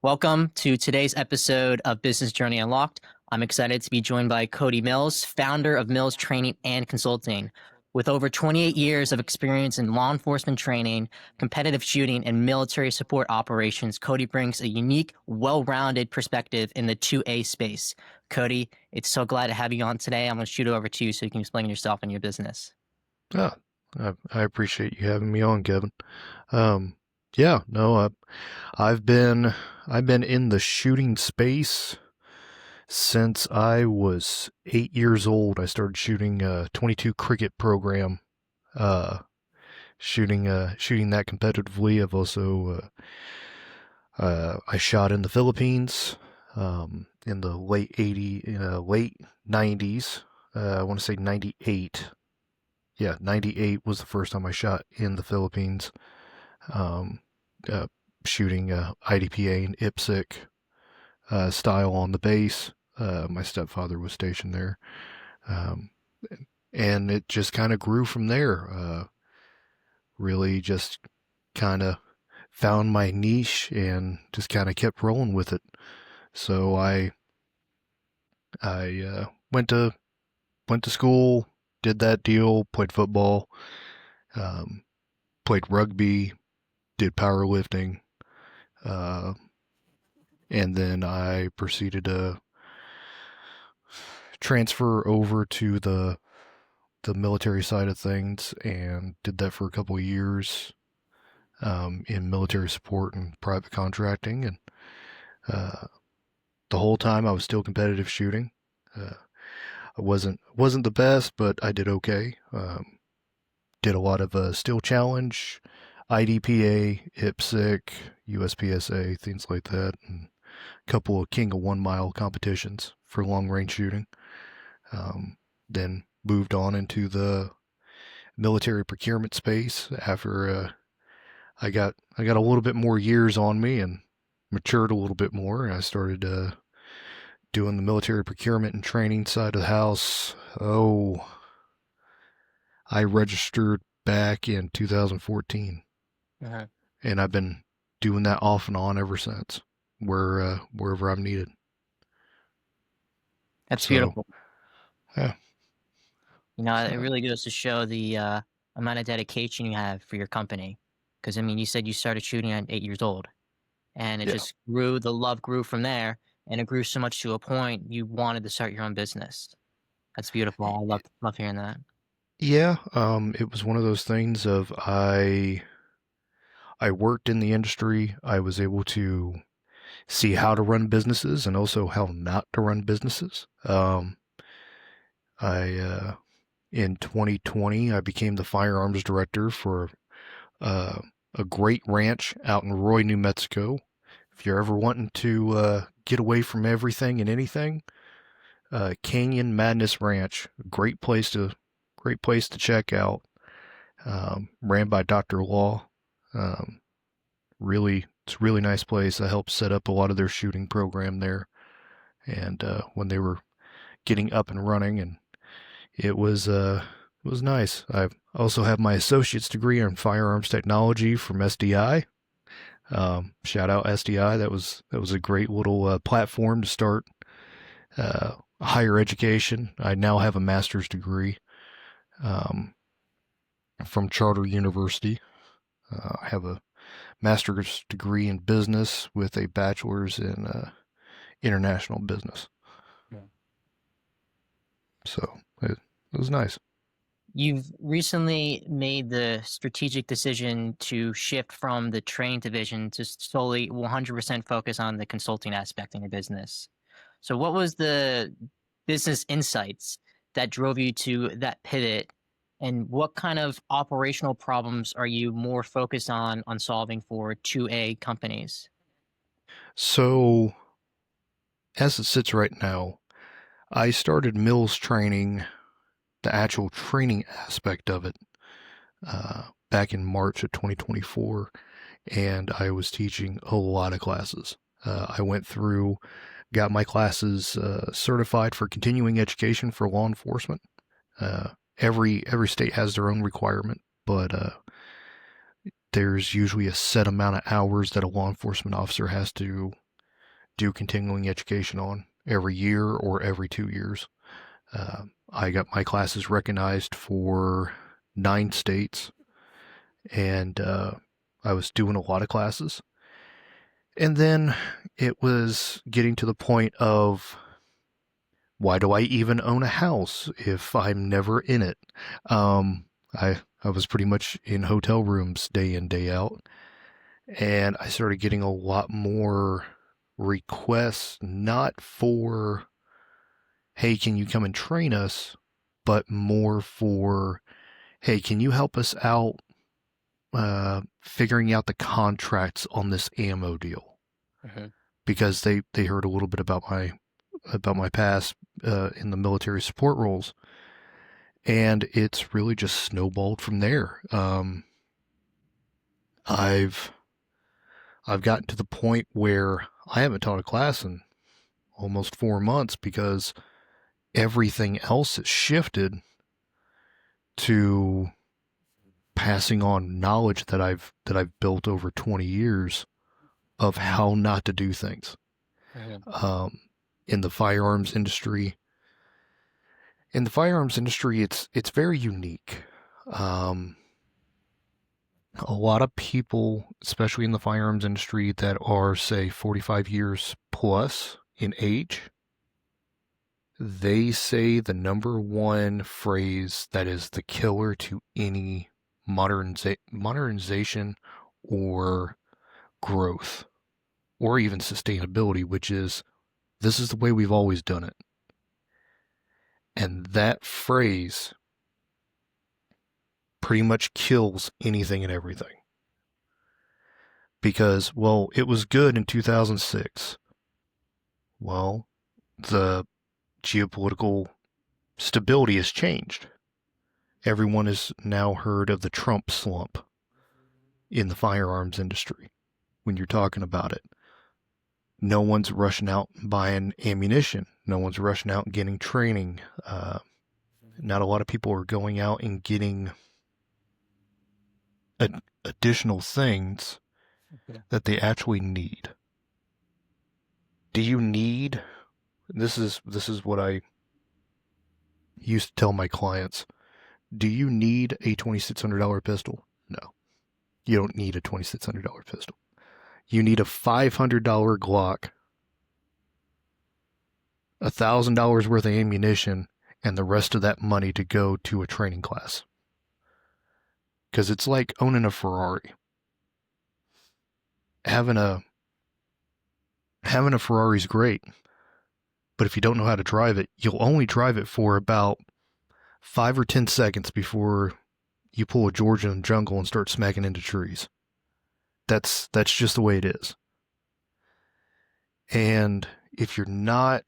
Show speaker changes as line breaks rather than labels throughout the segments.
Welcome to today's episode of Business Journey Unlocked. I'm excited to be joined by Kody Mills, founder of Mills Training and Consulting. With over 28 years of experience in law enforcement training, competitive shooting, and military support operations, Kody brings a unique, well-rounded perspective in the 2A space. Kody, it's so glad to have you on today. I'm going to shoot it over to you so you can explain yourself and your business.
Ah, I appreciate you having me on, Kevin. Um, yeah, no, I've been I've been in the shooting space since I was 8 years old. I started shooting a 22 cricket program, uh, shooting that competitively. I've also I shot in the Philippines in the late 90s. I want to say 98. Yeah, 98 was the first time I shot in the Philippines, um, uh, shooting IDPA and IPSC style on the base. My stepfather was stationed there. Um, and it just kind of grew from there. Really just kind of found my niche and just kind of kept rolling with it. So I went to school, did that deal, played football, um, played rugby, did powerlifting, uh, and then I proceeded to transfer over to the military side of things and did that for a couple of years in military support and private contracting. And uh, the whole time I was still competitive shooting. I wasn't the best, but I did okay. Did a lot of steel challenge, IDPA, IPSC, USPSA, things like that, and a couple of King of 1 Mile competitions for long range shooting. Then moved on into the military procurement space after I got a little bit more years on me and matured a little bit more, and I started doing the military procurement and training side of the house. Oh, I registered back in 2014,
Uh-huh.
and I've been doing that off and on ever since, wherever I'm needed.
That's
So
beautiful.
yeah,
It
uh,
really goes to show the amount of dedication you have for your company. Because, I mean, you said you started shooting at 8 years old, and it
yeah,
just grew, the love grew from there, and it grew so much to a point you wanted to start your own business. That's beautiful. I love hearing that.
yeah. It was one of those things of I worked in the industry. I was able to see how to run businesses and also how not to run businesses. I In 2020, I became the firearms director for uh, a great ranch out in Roy, New Mexico. If you're ever wanting to get away from everything and anything, Canyon Madness Ranch, great place to check out. Ran by Dr. Law. Um, it's a really nice place. I helped set up a lot of their shooting program there, and when they were getting up and running, and it was nice. I also have my associate's degree in firearms technology from SDI. Shout out SDI. That was a great little platform to start higher education. I now have a master's degree um, from Charter University. I have a master's degree in business with a bachelor's in international business.
Yeah.
So it was nice.
You've recently made the strategic decision to shift from the training division to solely 100% focus on the consulting aspect in your business. So, what was the business insights that drove you to that pivot, and what kind of operational problems are you more focused on solving for 2A companies?
So as it sits right now, I started Mills training, the actual training aspect of it, back in March of 2024, and I was teaching a lot of classes. I went through, got my classes certified for continuing education for law enforcement. Every state has their own requirement, but there's usually a set amount of hours that a law enforcement officer has to do continuing education on every year or every 2 years. I got my classes recognized for 9 states, and I was doing a lot of classes. And then it was getting to the point of, why do I even own a house if I'm never in it? I was pretty much in hotel rooms day in, day out. And I started getting a lot more requests, not for, hey, can you come and train us? But more for, hey, can you help us out figuring out the contracts on this ammo deal?
Mm-hmm.
Because they heard a little bit about my past in the military support roles, and it's really just snowballed from there. I've gotten to the point where I haven't taught a class in almost 4 months because everything else has shifted to passing on knowledge that I've built over 20 years of how not to do things.
Mm-hmm.
In the firearms industry, it's very unique. A lot of people, especially in the firearms industry, that are, say, 45 years plus in age, they say the number one phrase that is the killer to any modernization or growth or even sustainability, which is, this is the way we've always done it. And that phrase pretty much kills anything and everything. Because, well, it was good in 2006. Well, the geopolitical stability has changed. Everyone has now heard of the Trump slump in the firearms industry when you're talking about it. No one's rushing out and buying ammunition. No one's rushing out and getting training. Not a lot of people are going out and getting additional things that they actually need. Do you need? This is what I used to tell my clients. Do you need a $2,600 pistol? No. You don't need a $2,600 pistol. You need a $500 Glock, $1,000 worth of ammunition, and the rest of that money to go to a training class. Because it's like owning a Ferrari. Having a Ferrari is great, but if you don't know how to drive it, you'll only drive it for about 5 or 10 seconds before you pull a George in the jungle and start smacking into trees. That's just the way it is. And if you're not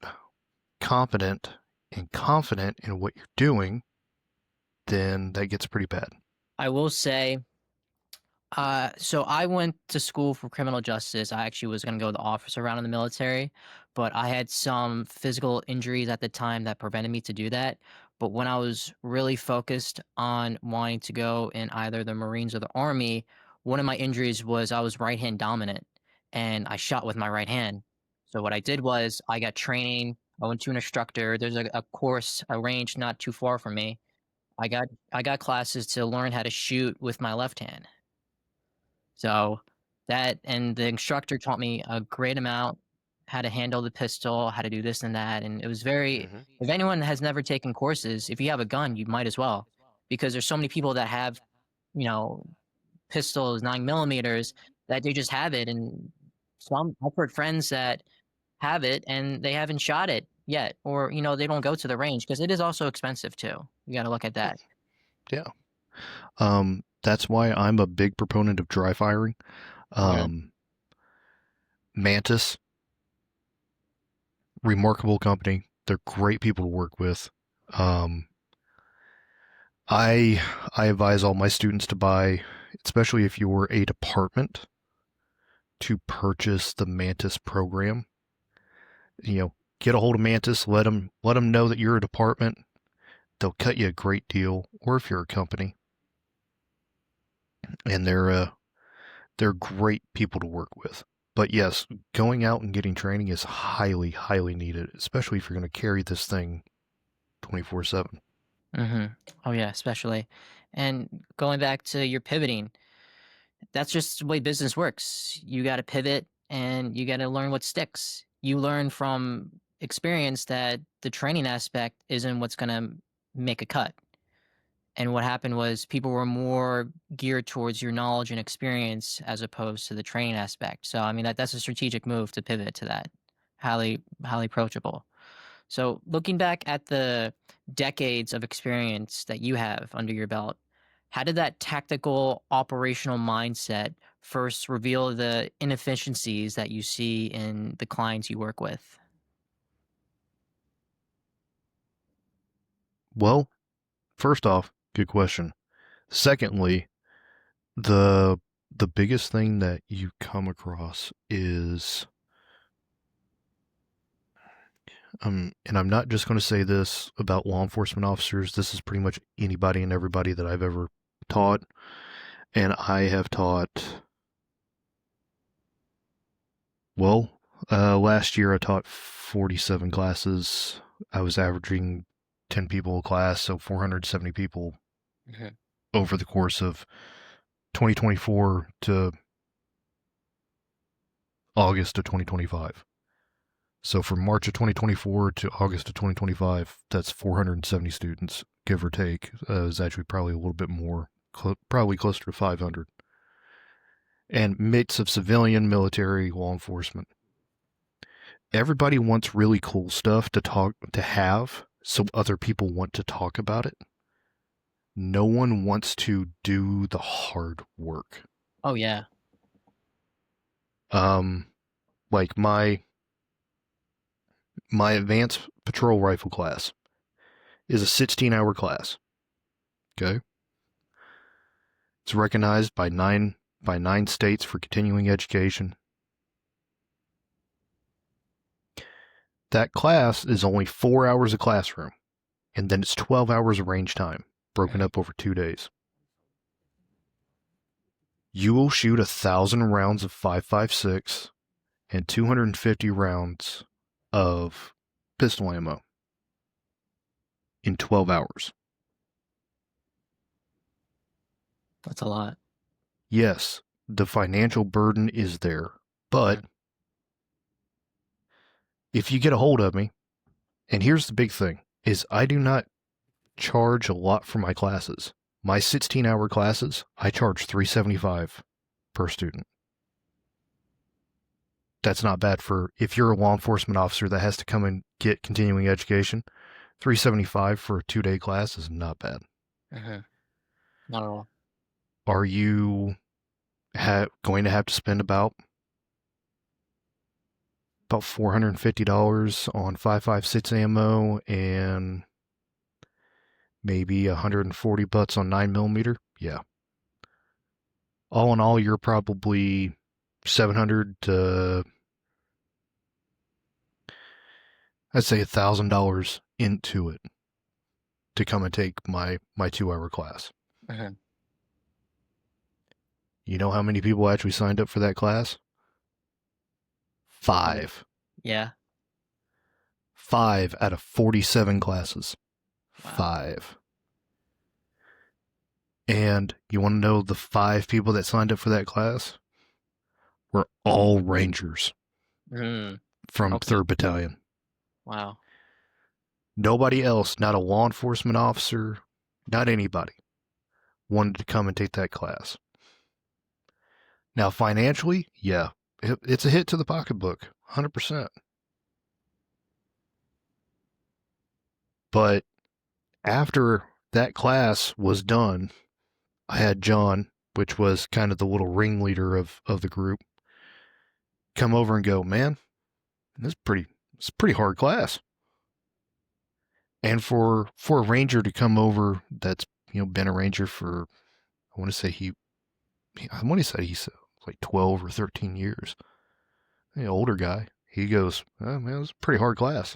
competent and confident in what you're doing, then that gets pretty bad.
I will say, so I went to school for criminal justice. I actually was going to go the officer route in the military, but I had some physical injuries at the time that prevented me to do that. But when I was really focused on wanting to go in either the Marines or the Army, one of my injuries was I was right hand dominant and I shot with my right hand. So what I did was I got training. I went to an instructor. There's a course, a range not too far from me. I got classes to learn how to shoot with my left hand. So that, and the instructor taught me a great amount, how to handle the pistol, how to do this and that. And it was very, if anyone has never taken courses, if you have a gun, you might as well, because there's so many people that have, you know, pistols, 9 millimeters, that they just have it. And some, I've heard friends that have it and they haven't shot it yet, or, they don't go to the range because it is also expensive too. You got to look at that.
Yeah. That's why I'm a big proponent of dry firing. Mantis, remarkable company. They're great people to work with. I advise all my students to buy, especially if you're a department, to purchase the Mantis program. Get a hold of Mantis, let them know that you're a department. They'll cut you a great deal, or if you're a company. And they're great people to work with. But yes, going out and getting training is highly, highly needed, especially if you're going to carry this thing 24/7.
Mm-hmm. Oh yeah, especially. And going back to your pivoting, that's just the way business works. You got to pivot and you got to learn what sticks. You learn from experience that the training aspect isn't what's going to make a cut. And what happened was people were more geared towards your knowledge and experience as opposed to the training aspect. So I mean that's a strategic move to pivot to that. Highly approachable. So looking back at the decades of experience that you have under your belt, how did that tactical operational mindset first reveal the inefficiencies that you see in the clients you work with?
Well, first off, good question. Secondly, the the biggest thing that you come across is and I'm not just going to say this about law enforcement officers. This is pretty much anybody and everybody that I've ever taught, and I have taught. Well, last year I taught 47 classes. I was averaging 10 people a class, so 470 people
Mhm.
over the course of 2024 to August of 2025. So from March of 2024 to August of 2025, that's 470 students, give or take. It's actually probably a little bit more, probably closer to 500. And mix of civilian, military, law enforcement. Everybody wants really cool stuff to have, so other people want to talk about it. No one wants to do the hard work.
Oh yeah.
Um, like my advanced patrol rifle class is a 16-hour class. Okay, it's recognized by nine states for continuing education. That class is only 4 hours of classroom, and then it's 12 hours of range time, broken
Mhm.
up over 2 days. You will shoot 1,000 rounds of 5.56 and 250 rounds of pistol ammo in 12 hours.
That's a lot.
Yes, the financial burden is there, but
Mhm.
if you get a hold of me, and here's the big thing, is I do not charge a lot for my classes. My 16-hour classes, I charge $375 per student. That's not bad for if you're a law enforcement officer that has to come and get continuing education. $375 for a 2-day class is not bad.
Mhm. Not at all.
Are you going to have to spend about $450 on 5.56 ammo and maybe $140 on 9mm? Yeah. All in all, you're probably $700 to, I'd say, $1,000 into it to come and take my 2-hour class.
Mhm.
You know how many people actually signed up for that class?
How many?
5.
Yeah.
5 out of 47 classes.
Wow.
5. And you want to know the 5 people that signed up for that class were all Rangers
Mm.
from
Okay.
3rd Battalion.
Wow.
Nobody else, not a law enforcement officer, not anybody, wanted to come and take that class. Now, financially, yeah, it's a hit to the pocketbook, 100%. But after that class was done, I had John, which was kind of the little ringleader of the group, come over and go, man, it's a pretty hard class. And for a ranger to come over that's been a ranger for I want to say he's like 12 or 13 years, older guy. He goes, oh, man, it's a pretty hard class.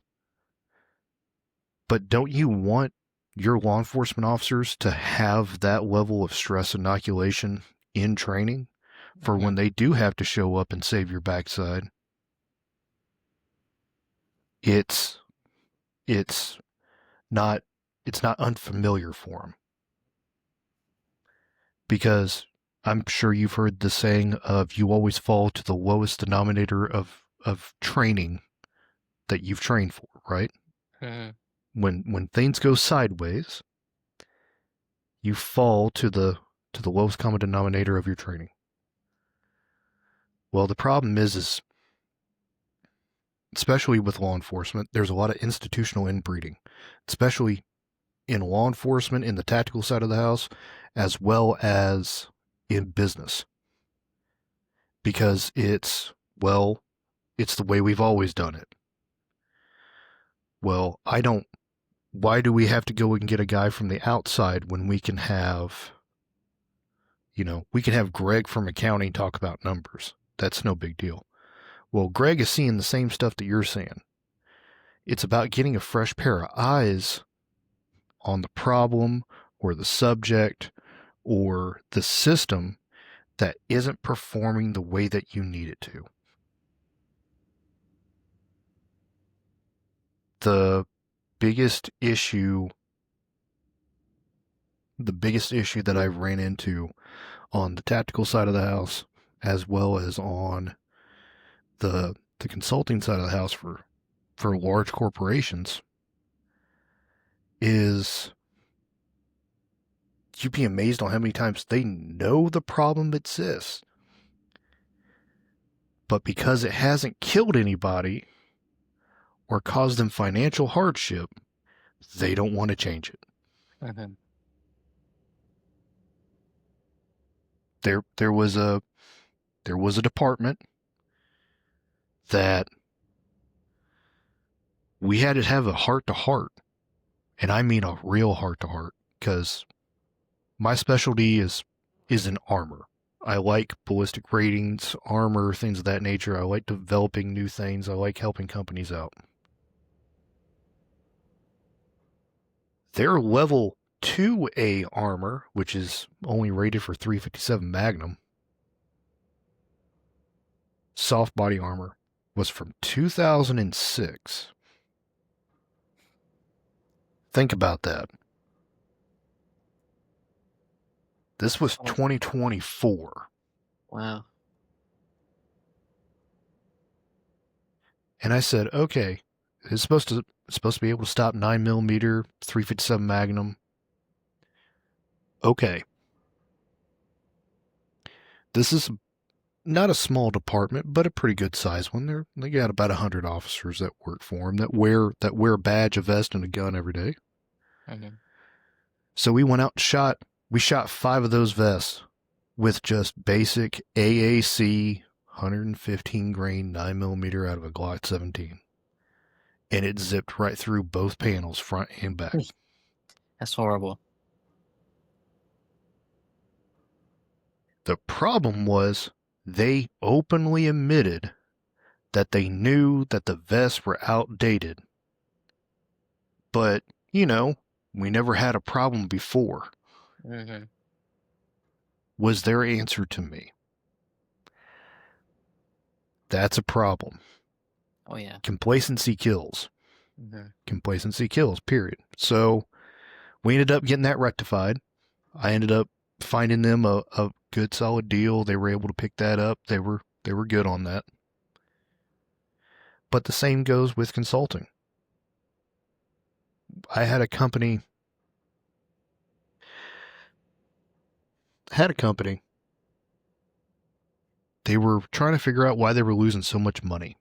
But don't you want your law enforcement officers to have that level of stress inoculation in training for when they do have to show up and save your backside, it's not unfamiliar for them. Because I'm sure you've heard the saying of you always fall to the lowest denominator of training that you've trained for, right?
Mhm.
When things go sideways, you fall to the lowest common denominator of your training. Well, the problem is especially with law enforcement, there's a lot of institutional inbreeding, especially in law enforcement, in the tactical side of the house, as well as in business. Because it's the way we've always done it. Well, why do we have to go and get a guy from the outside when we can have, we can have Greg from accounting talk about numbers? That's no big deal. Well, Greg is seeing the same stuff that you're seeing. It's about getting a fresh pair of eyes on the problem or the subject or the system that isn't performing the way that you need it to. The biggest issue that I've ran into on the tactical side of the house, as well as on the consulting side of the house for large corporations, is you'd be amazed on how many times they know the problem exists, but because it hasn't killed anybody or caused them financial hardship, they don't want to change it.
Mhm.
There was a department that we had to have a heart-to-heart, and I mean a real heart-to-heart, because my specialty is in armor. I like ballistic ratings, armor, things of that nature. I like developing new things. I like helping companies out. Their level 2A armor, which is only rated for 357 Magnum, soft body armor, was from 2006. Think about that. This was 2024.
Wow.
And I said, okay, it's supposed to be able to stop 9mm, 357 Magnum. Okay. This is not a small department, but a pretty good sized one. They got about 100 officers that work for them that wear a badge, a vest, and a gun every day.
Mhm.
So we went out and we shot 5 of those vests with just basic AAC 115 grain 9mm out of a Glock 17. And it zipped right through both panels, front and back.
That's horrible.
The problem was they openly admitted that they knew that the vests were outdated. But, we never had a problem before,
Mm-hmm.
was their answer to me. That's a problem.
Oh, yeah.
Complacency kills.
Mm-hmm.
Complacency kills, period. So we ended up getting that rectified. I ended up finding them a good solid deal. They were able to pick that up. They were good on that. But the same goes with consulting. I had a company. They were trying to figure out why they were losing so much money.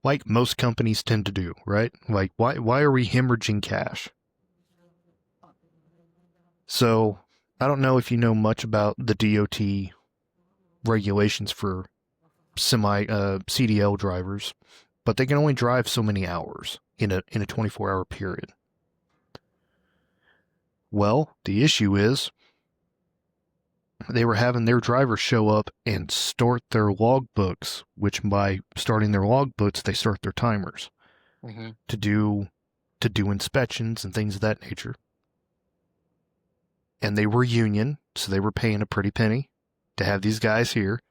Like most companies tend to do, right? Like, why are we hemorrhaging cash? So, I don't know if you know much about the DOT regulations for CDL drivers, but they can only drive so many hours in a 24-hour period. Well, the issue is they were having their drivers show up and start their logbooks, which by starting their logbooks, they start their timers
Mm-hmm.
to do inspections and things of that nature. And they were union, so they were paying a pretty penny. to have these guys here,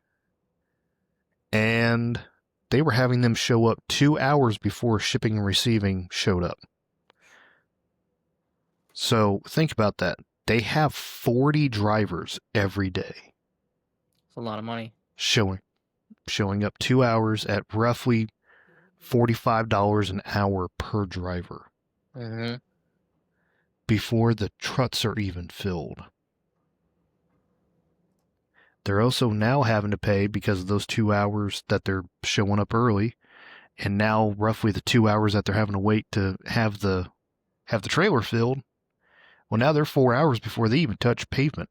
and they were having them show up 2 hours before shipping and receiving showed up. So think about that. They have 40 drivers every day.
It's a lot of money.
Showing up 2 hours at roughly $45 an hour per driver.
Mm-hmm.
Before the trucks are even filled. They're also now having to pay because of those 2 hours that they're showing up early, and now roughly the 2 hours that they're having to wait to have the trailer filled. Well, now they're 4 hours before they even touch pavement.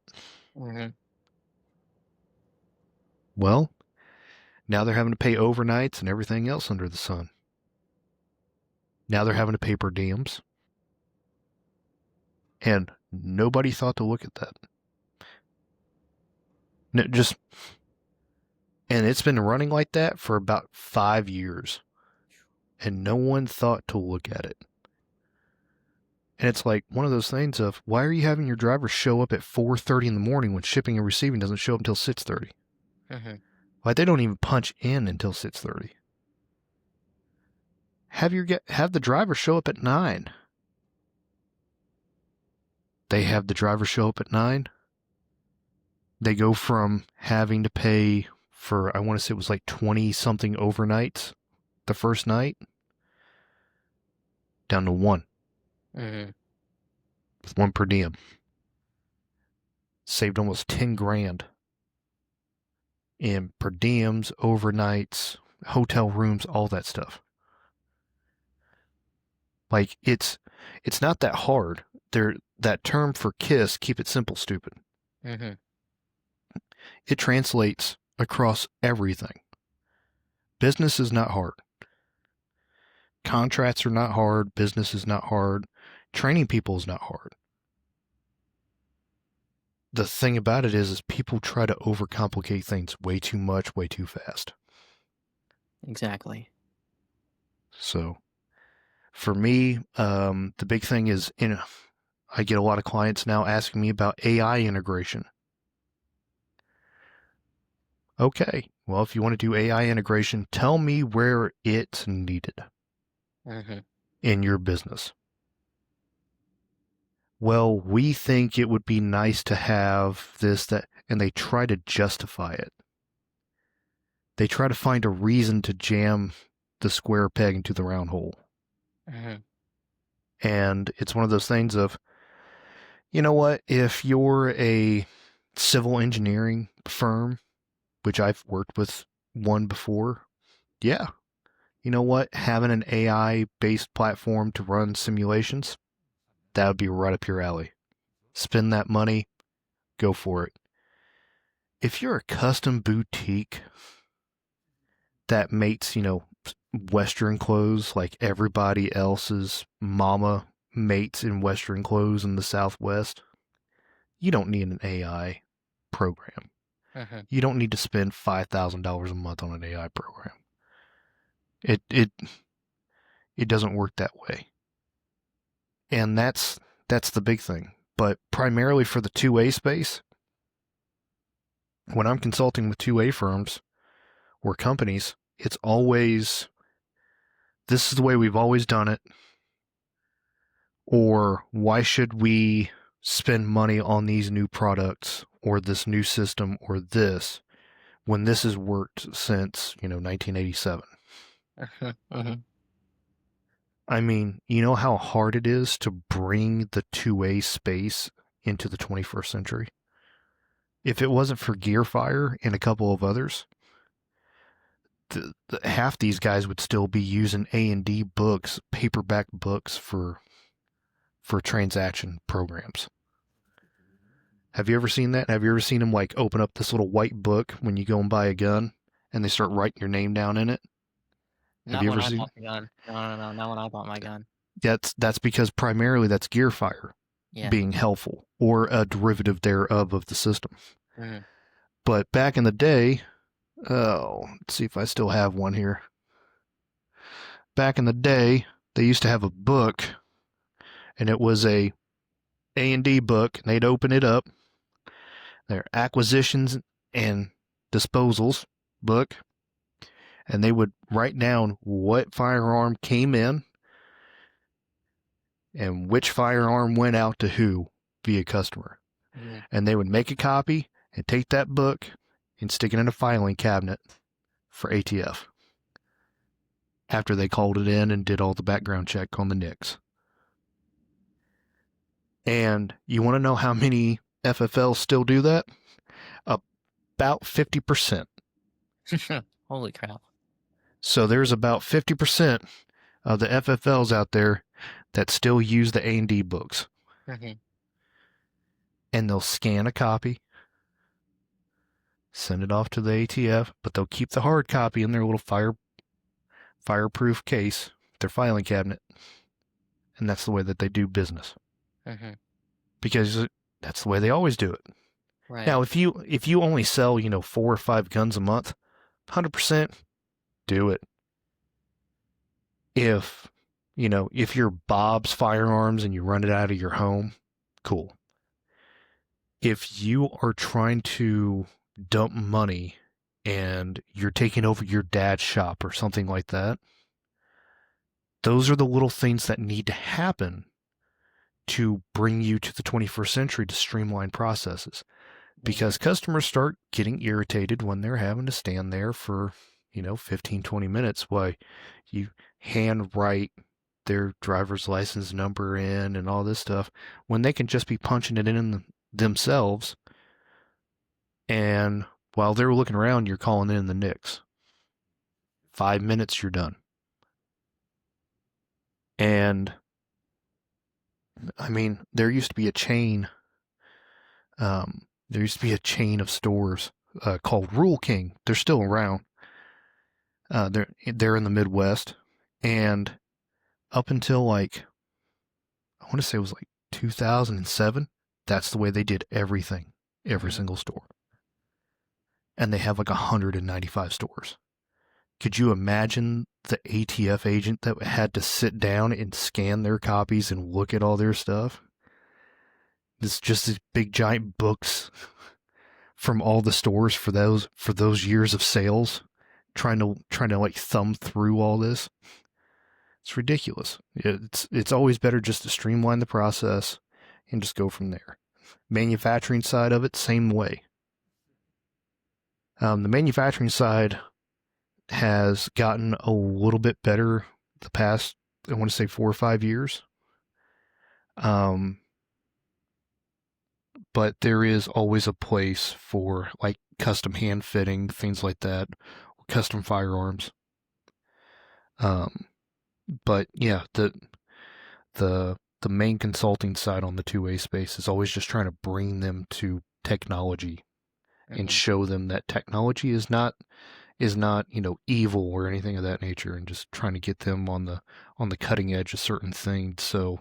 Mm-hmm.
Well, now they're having to pay overnights and everything else under the sun. Now they're having to pay per diems. And nobody thought to look at that. No, and it's been running like that for about 5 years. And no one thought to look at it. And it's like one of those things of, why are you having your driver show up at 4:30 in the morning when shipping and receiving doesn't show up until 6:30?
Mm-hmm.
Like, they don't even punch in until 6:30. Have the driver show up at 9. They have the driver show up at 9. They go from having to pay for, I want to say it was like 20-something overnights the first night, down to 1.
Mm-hmm.
With 1 per diem. Saved almost 10 grand in per diems, overnights, hotel rooms, all that stuff. Like, it's not that hard. That term for KISS, keep it simple, stupid.
Mm-hmm.
It translates across everything. Business is not hard. Contracts are not hard. Business is not hard. Training people is not hard. The thing about it is people try to overcomplicate things way too much, way too fast.
Exactly.
So, for me, the big thing is, I get a lot of clients now asking me about AI integration. Okay, well, if you want to do AI integration, tell me where it's needed
Mm-hmm.
in your business. Well, we think it would be nice to have this, that, and they try to justify it. They try to find a reason to jam the square peg into the round hole.
Mm-hmm.
And it's one of those things of, you know what, if you're a civil engineering firm, which I've worked with one before, yeah, you know what, having an AI-based platform to run simulations, that would be right up your alley. Spend that money, go for it. If you're a custom boutique that mates, Western clothes like everybody else's mama mates in Western clothes in the Southwest, you don't need an AI program.
Mm-hmm.
You don't need to spend $5,000 a month on an AI program. It doesn't work that way. And that's the big thing. But primarily for the 2A space, when I'm consulting with 2A firms or companies, it's always, this is the way we've always done it, or why should we spend money on these new products or this new system or this when this has worked since, 1987.
Mm-hmm.
I mean, you know how hard it is to bring the 2A space into the 21st century? If it wasn't for Gearfire and a couple of others, half these guys would still be using A&D books, paperback books for transaction programs. Have you ever seen that? Have you ever seen them like open up this little white book when you go and buy a gun and they start writing your name down in it?
Not when I bought my gun. No, not when I bought my gun.
That's because primarily that's Gearfire being helpful or a derivative thereof of the system.
Mm-hmm.
But back in the day, let's see if I still have one here. Back in the day, they used to have a book, and it was a A&D book, and they'd open it up. Their acquisitions and disposals book, and they would write down what firearm came in and which firearm went out to who via customer.
Mm-hmm.
And they would make a copy and take that book and stick it in a filing cabinet for ATF after they called it in and did all the background check on the NICS. And you want to know how many FFLs still do that? About 50%.
Holy crap.
So there's about 50% of the FFLs out there that still use the A&D books.
Mm-hmm.
And they'll scan a copy, send it off to the ATF, but they'll keep the hard copy in their little fireproof case, their filing cabinet. And that's the way that they do business.
Mm-hmm.
Because that's the way they always do it.
Right.
Now, if you only sell, 4 or 5 guns a month, 100% do it. If you're Bob's Firearms and you run it out of your home, cool. If you are trying to dump money and you're taking over your dad's shop or something like that, those are the little things that need to happen to bring you to the 21st century to streamline processes. Because customers start getting irritated when they're having to stand there for, 15, 20 minutes while you hand write their driver's license number in and all this stuff when they can just be punching it in themselves. And while they're looking around, you're calling in the NICS. 5 minutes, you're done. And I mean, there used to be a chain. There used to be a chain of stores called Rule King. They're still around. They're in the Midwest, and up until I want to say it was 2007. That's the way they did everything, every single store. And they have 195 stores. Could you imagine the ATF agent that had to sit down and scan their copies and look at all their stuff? It's just these big giant books from all the stores for those years of sales, trying to thumb through all this. It's ridiculous. It's always better just to streamline the process and just go from there. Manufacturing side of it, same way. The manufacturing side has gotten a little bit better the past, I want to say 4 or 5 years. But there is always a place for custom hand fitting, things like that, custom firearms. But yeah, the main consulting side on the 2A space is always just trying to bring them to technology and show them that technology is not evil or anything of that nature, and just trying to get them on the cutting edge of certain things. So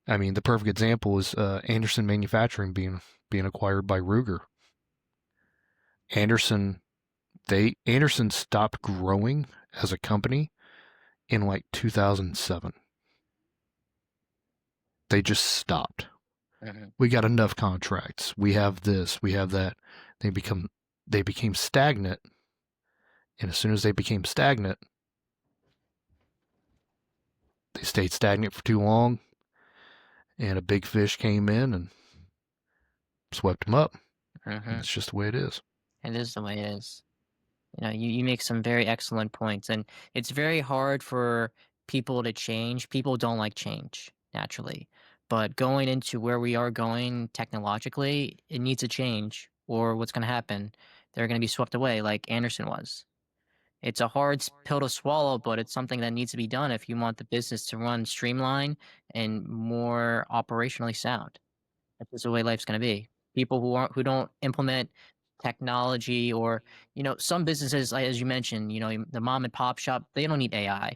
I mean, the perfect example is Anderson Manufacturing being acquired by Ruger. Anderson stopped growing as a company in 2007. They just stopped.
Mm-hmm.
We got enough contracts. We have this, we have that. They became stagnant. And as soon as they became stagnant, they stayed stagnant for too long. And a big fish came in and swept them up.
Mm-hmm.
That's just the way it is.
It is the way it is. You make some very excellent points, and it's very hard for people to change. People don't like change naturally, but going into where we are going technologically, it needs a change, or what's going to happen? They're going to be swept away, like Anderson was. It's a hard pill to swallow, but it's something that needs to be done if you want the business to run streamlined and more operationally sound. That's just the way life's going to be. People who don't implement technology, or some businesses, as you mentioned, the mom and pop shop, they don't need AI,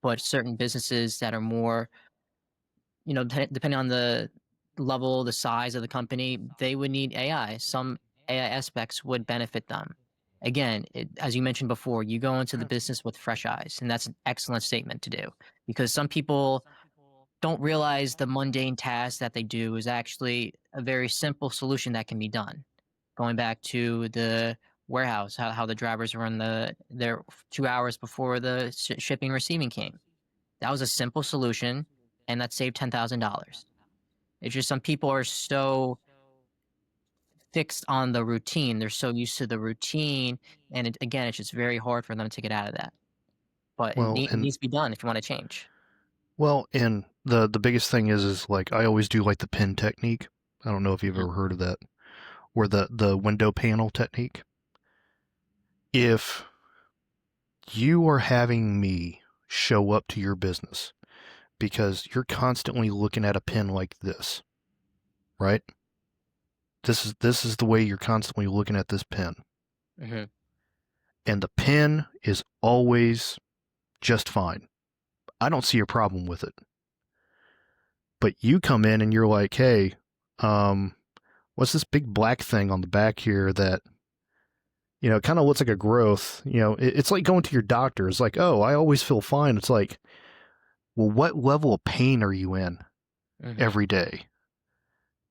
but certain businesses that are more, depending on the level, the size of the company, they would need AI. Some AI aspects would benefit them. Again, as you mentioned before, you go into the business with fresh eyes, and that's an excellent statement to do, because some people don't realize the mundane task that they do is actually a very simple solution that can be done. Going back to the warehouse, how the drivers run their 2 hours before the shipping receiving came. That was a simple solution, and that saved $10,000. It's just some people are so fixed on the routine. They're so used to the routine, and again, it's just very hard for them to get out of that. But
Well,
it needs to be done if you want to change.
and the biggest thing is like I always do like the pin technique. I don't know if you've ever heard of that, or the window panel technique. If you are having me show up to your business because you're constantly looking at a pin like this, right? This is the way you're constantly looking at this pin.
Mm-hmm.
And the pin is always just fine. I don't see a problem with it. But you come in and you're like, hey, what's this big black thing on the back here that, it kind of looks like a growth. It's like going to your doctor. It's like, oh, I always feel fine. It's like, well, what level of pain are you in every day?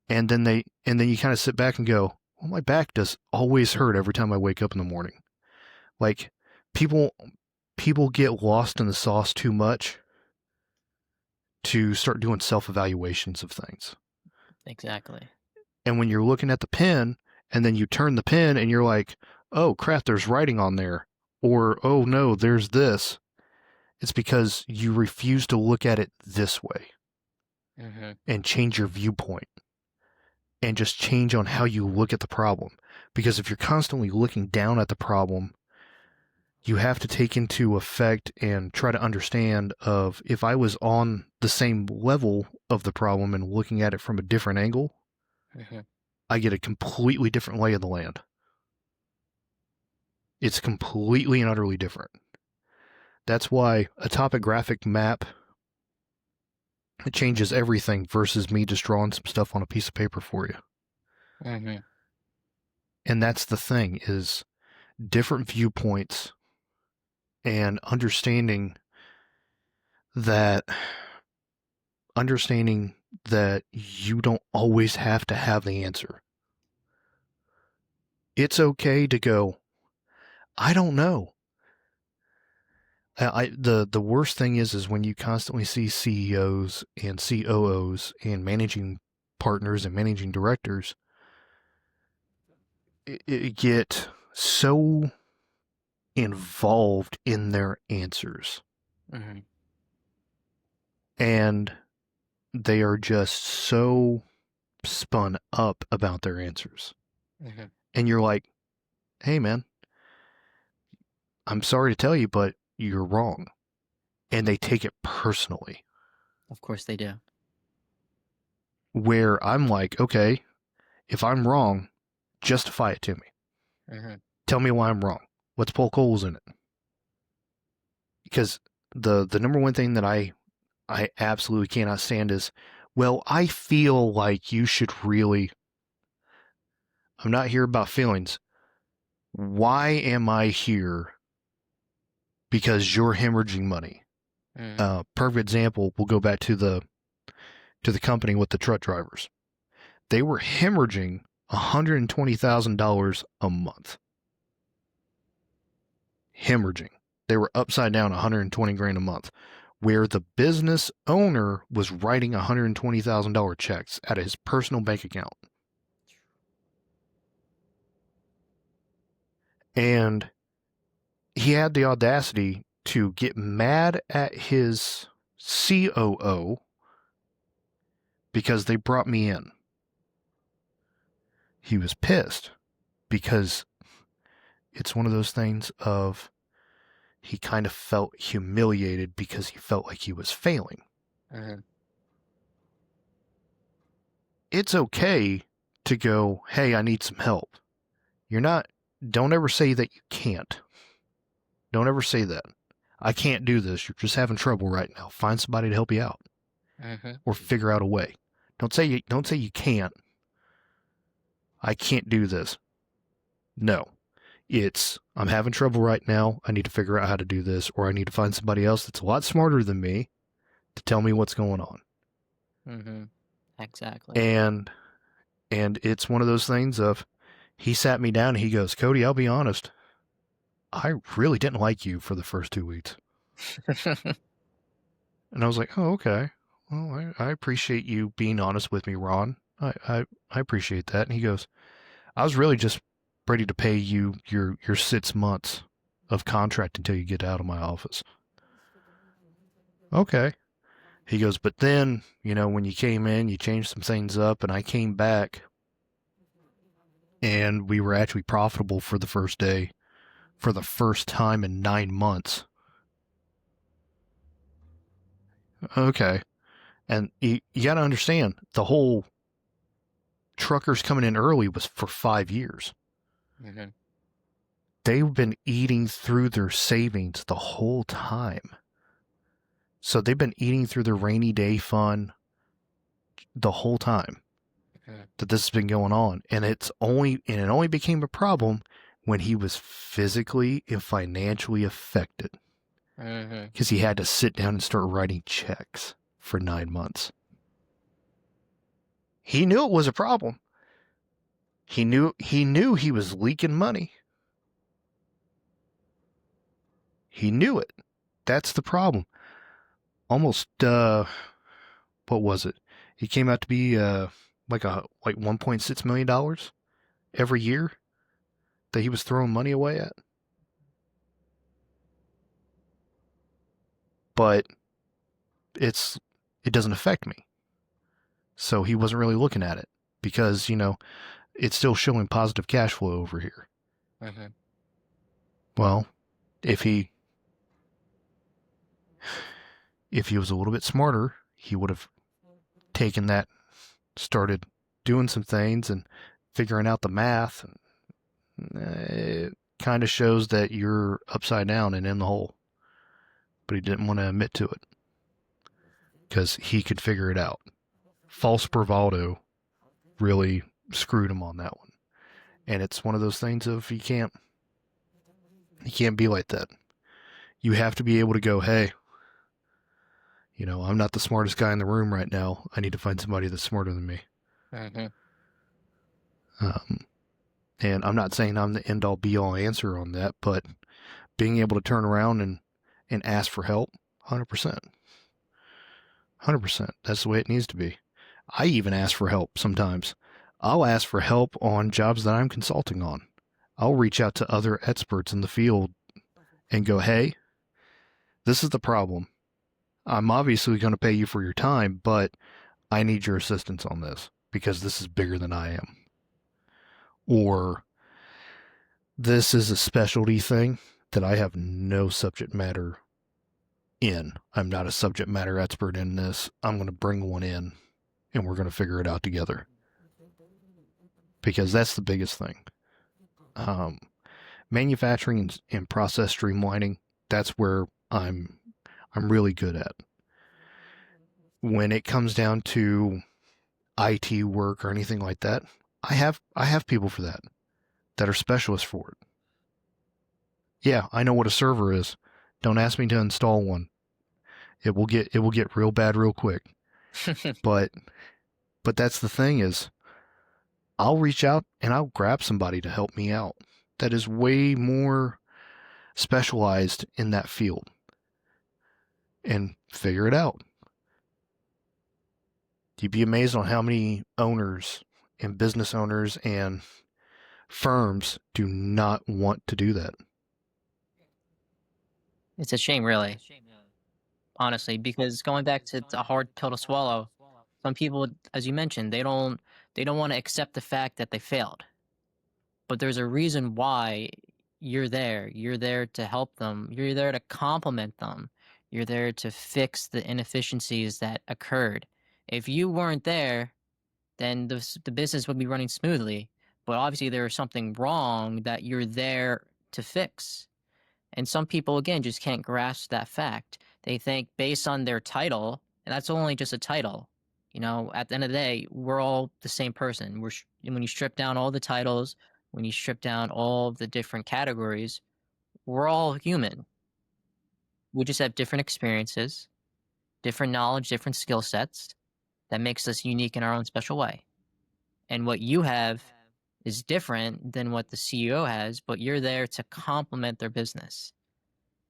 And then you kind of sit back and go, well, my back does always hurt every time I wake up in the morning. Like people get lost in the sauce too much to start doing self-evaluations of things.
Exactly.
And when you're looking at the pen and then you turn the pen and you're like, oh crap, there's writing on there, or oh no, there's this. It's because you refuse to look at it this way and change your viewpoint and just change on how you look at the problem. Because if you're constantly looking down at the problem, you have to take into effect and try to understand of if I was on the same level of the problem and looking at it from a different angle, I get a completely different lay of the land. It's completely and utterly different. That's why a topographic map, it changes everything versus me just drawing some stuff on a piece of paper for you. And that's the thing, is different viewpoints and understanding that you don't always have to have the answer. It's okay to go, I don't know. The worst thing is when you constantly see CEOs and COOs and managing partners and managing directors it get so involved in their answers. And they are just so spun up about their answers. And you're like, hey man, I'm sorry to tell you, but you're wrong. And they take it personally.
Of course they do.
Where I'm like, okay, if I'm wrong, justify it to me. Tell me why I'm wrong. Let's poke holes in it. Because the number one thing that I absolutely cannot stand is, well, I feel like you should really... I'm not here about feelings. Why am I here? Because you're hemorrhaging money. Perfect example, we'll go back to the company with the truck drivers. They were hemorrhaging $120,000 a month. Hemorrhaging. They were upside down 120 grand a month, where the business owner was writing $120,000 checks out of his personal bank account. And he had the audacity to get mad at his COO because they brought me in. He was pissed because it's one of those things of he kind of felt humiliated because he felt like he was failing. It's okay to go, hey, I need some help. Don't ever say that you can't. Don't ever say that. I can't do this. You're just having trouble right now. Find somebody to help you out. Or figure out a way. Don't say you can't. I can't do this. No. It's, I'm having trouble right now. I need to figure out how to do this, or I need to find somebody else that's a lot smarter than me to tell me what's going on.
Mm-hmm. Exactly.
And it's one of those things of he sat me down and he goes, Kody, I'll be honest, I really didn't like you for the first 2 weeks. And I was like, oh, okay. Well, I appreciate you being honest with me, Ron. I appreciate that. And he goes, I was really just ready to pay you your 6 months of contract until you get out of my office. Okay. He goes, but then, when you came in, you changed some things up, and I came back, and we were actually profitable for the first day, for the first time in 9 months. Okay. And you got to understand, the whole truckers coming in early was for 5 years.
Mm-hmm.
They've been eating through their savings the whole time. So they've been eating through their rainy day fund the whole time that this has been going on. And it only became a problem when he was physically and financially affected.
Mm-hmm.
Because he had to sit down and start writing checks for 9 months. He knew it was a problem. He knew he was leaking money. He knew it. That's the problem. Almost what was it? He came out to be like $1.6 million every year that he was throwing money away at. But it doesn't affect me. So he wasn't really looking at it because, it's still showing positive cash flow over here.
Mm-hmm.
Well, if he was a little bit smarter, he would have taken that, started doing some things and figuring out the math. It kind of shows that you're upside down and in the hole. But he didn't want to admit to it because he could figure it out. False bravado really screwed him on that one. And it's one of those things of you can't be like that. You have to be able to go, hey, I'm not the smartest guy in the room right now. I need to find somebody that's smarter than me.
Mm-hmm.
And I'm not saying I'm the end all be all answer on that, but being able to turn around and ask for help, 100%. 100%. That's the way it needs to be. I even ask for help sometimes. I'll ask for help on jobs that I'm consulting on. I'll reach out to other experts in the field and go, hey, this is the problem. I'm obviously going to pay you for your time, but I need your assistance on this because this is bigger than I am. Or this is a specialty thing that I have no subject matter in. I'm not a subject matter expert in this. I'm going to bring one in and we're going to figure it out together. Because that's the biggest thing. Manufacturing and process streamlining, that's where I'm really good at. When it comes down to IT work or anything like that, I have people for that are specialists for it. Yeah, I know what a server is. Don't ask me to install one. It will get real bad real quick. But that's the thing is I'll reach out and I'll grab somebody to help me out that is way more specialized in that field and figure it out. You'd be amazed on how many owners and business owners and firms do not want to do that.
It's a shame, really, honestly, because going back to a hard pill to swallow, some people, as you mentioned, they don't want to accept the fact that they failed. But there's a reason why you're there. You're there to help them. You're there to complement them. You're there to fix the inefficiencies that occurred. If you weren't there, then the business would be running smoothly. But obviously, there is something wrong that you're there to fix. And some people, again, just can't grasp that fact. They think based on their title, and that's only just a title. At the end of the day, we're all the same person. When you strip down all the titles, when you strip down all the different categories, we're all human. We just have different experiences, different knowledge, different skill sets that makes us unique in our own special way. And what you have is different than what the CEO has, but you're there to complement their business.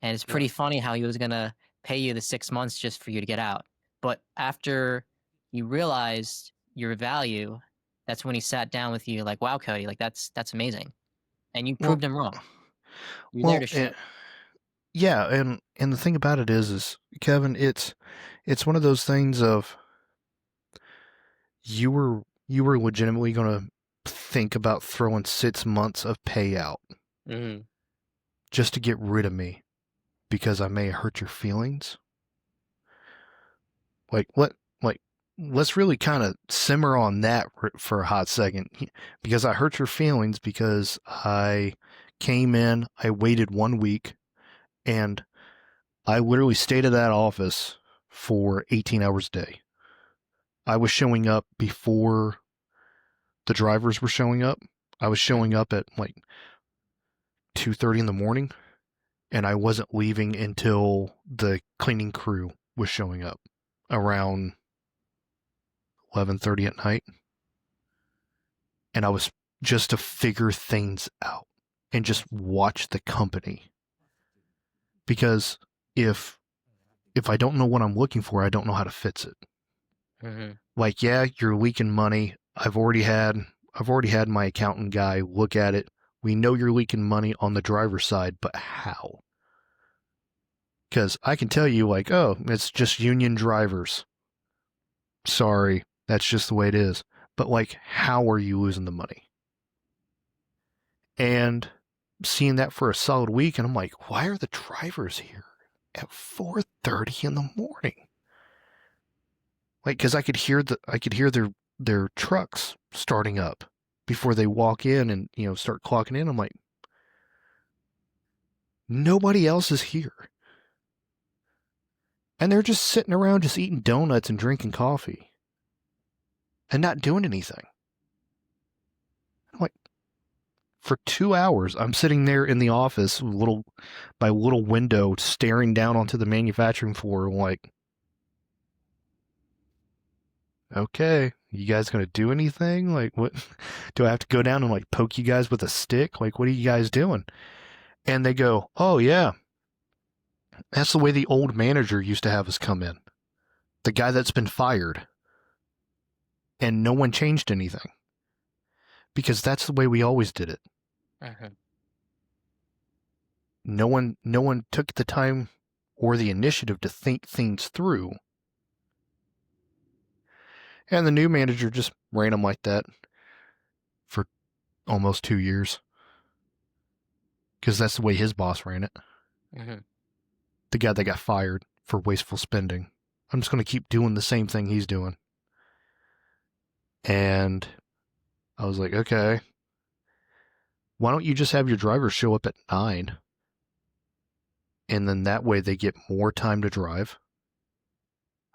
And it's pretty funny how he was going to pay you the 6 months just for you to get out. But after you realized your value, that's when he sat down with you like, wow, Kody, like that's amazing. And you
Well,
proved him wrong. You're there
well,
to show.
yeah, and the thing about it is Kevin, it's one of those things of you were legitimately going to think about throwing 6 months of payout just to get rid of me because I may hurt your feelings. Like what? Like let's really kind of simmer on that for a hot second, because I hurt your feelings because I came in, I waited 1 week, and I literally stayed at that office for 18 hours a day. I was showing up before the drivers were showing up. I was showing up at like 2:30 in the morning, and I wasn't leaving until the cleaning crew was showing up around 11:30 at night. And I was just to figure things out and just watch the company. Because if I don't know what I'm looking for, I don't know how to fix it. Like, yeah, you're leaking money. I've already had my accountant guy look at it. We know you're leaking money on the driver's side, but how? Because I can tell you, like, oh, it's just union drivers. Sorry, that's just the way it is. But, like, how are you losing the money? And seeing that for a solid week, and I'm like, why are the drivers here at 4:30 in the morning? Like, because I could hear their trucks starting up before they walk in and start clocking in. I'm like, nobody else is here, and they're just sitting around, just eating donuts and drinking coffee, and not doing anything. I'm like, for 2 hours, I'm sitting there in the office, by little window, staring down onto the manufacturing floor, like, okay, you guys gonna do anything? Like, what? Do I have to go down and like poke you guys with a stick? Like, what are you guys doing? And they go, oh yeah, that's the way the old manager used to have us come in. The guy that's been fired. And no one changed anything. Because that's the way we always did it. No one took the time or the initiative to think things through. And the new manager just ran them like that for almost 2 years. Because that's the way his boss ran it. The guy that got fired for wasteful spending. I'm just going to keep doing the same thing he's doing. And I was like, okay, why don't you just have your drivers show up at 9? And then that way they get more time to drive.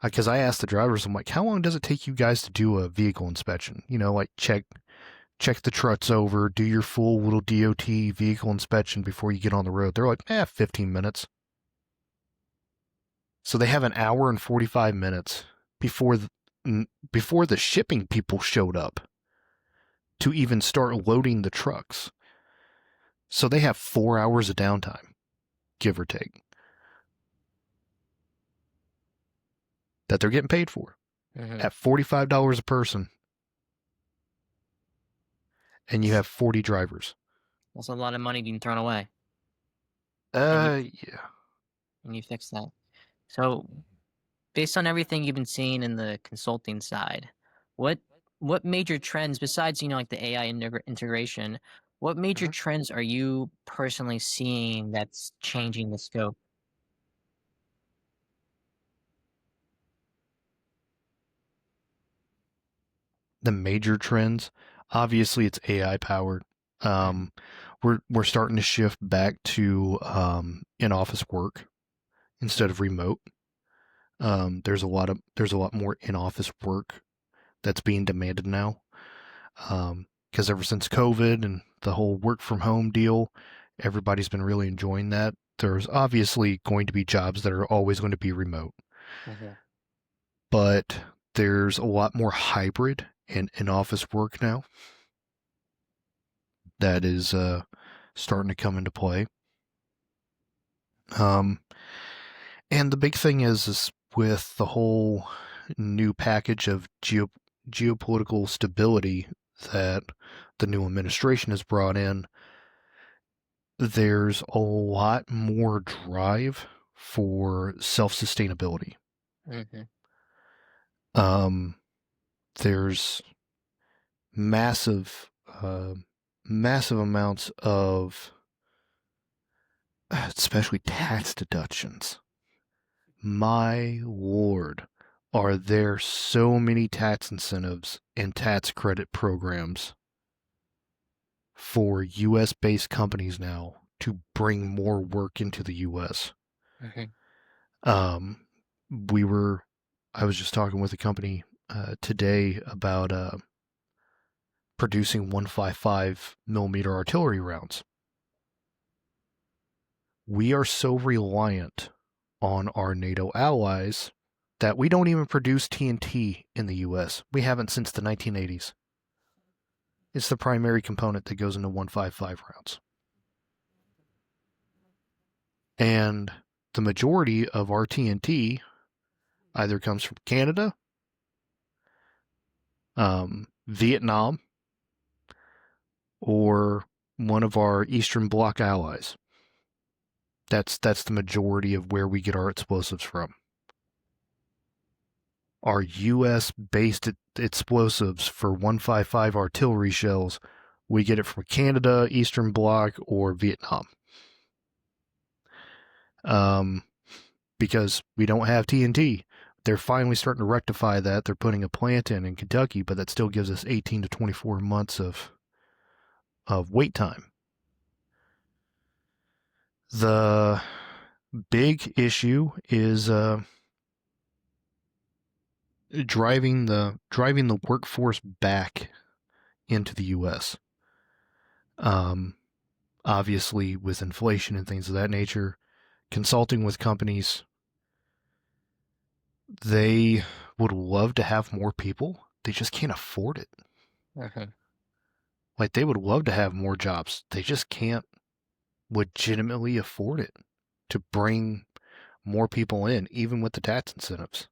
Because I asked the drivers, I'm like, how long does it take you guys to do a vehicle inspection? Like check the trucks over, do your full little DOT vehicle inspection before you get on the road. They're like, 15 minutes. So they have an hour and 45 minutes before the shipping people showed up to even start loading the trucks. So they have 4 hours of downtime, give or take, that they're getting paid for at $45 a person. And you have 40 drivers.
That's a lot of money being thrown away.
Yeah.
And you fix that. So, based on everything you've been seeing in the consulting side, what major trends besides like the AI integration, what major trends are you personally seeing that's changing the scope?
The major trends, obviously, it's AI powered. We're starting to shift back to in office work instead of remote. There's a lot more in office work that's being demanded now. Because ever since COVID and the whole work from home deal, everybody's been really enjoying that. There's obviously going to be jobs that are always going to be remote. But There's a lot more hybrid and in-office work now that is starting to come into play. And the big thing is with the whole new package of geopolitical stability that the new administration has brought in, there's a lot more drive for self-sustainability.
Mm-hmm.
There's massive, massive amounts of, especially tax deductions. My lord, are there so many tax incentives and tax credit programs for US based companies now to bring more work into the US.
Mm-hmm.
I was just talking with a company today about producing 155 millimeter artillery rounds. We are so reliant on our NATO allies that we don't even produce TNT in the US. We haven't since the 1980s. It's the primary component that goes into 155 rounds. And the majority of our TNT either comes from Canada, Vietnam, or one of our Eastern Bloc allies. That's the majority of where we get our explosives from. Our U.S.-based explosives for 155 artillery shells, we get it from Canada, Eastern Bloc, or Vietnam. Because we don't have TNT. They're finally starting to rectify that. They're putting a plant in Kentucky, but that still gives us 18 to 24 months of wait time. The big issue is driving the workforce back into the U.S. Obviously, with inflation and things of that nature, consulting with companies, they would love to have more people. They just can't afford it.
Mm-hmm.
Like, they would love to have more jobs. They just can't legitimately afford it to bring more people in, even with the tax incentives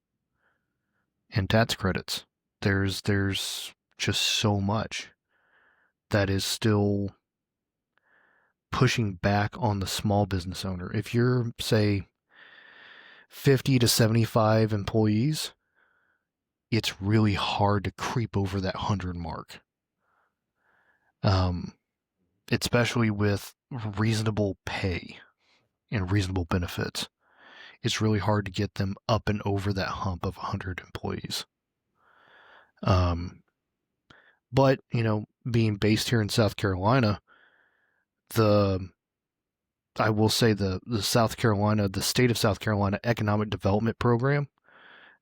and tax credits. There's just so much that is still pushing back on the small business owner. If you're, say, 50 to 75 employees, it's really hard to creep over that 100 mark. Especially with reasonable pay and reasonable benefits. It's really hard to get them up and over that hump of 100 employees. But, being based here in South Carolina, I will say the state of South Carolina Economic Development Program,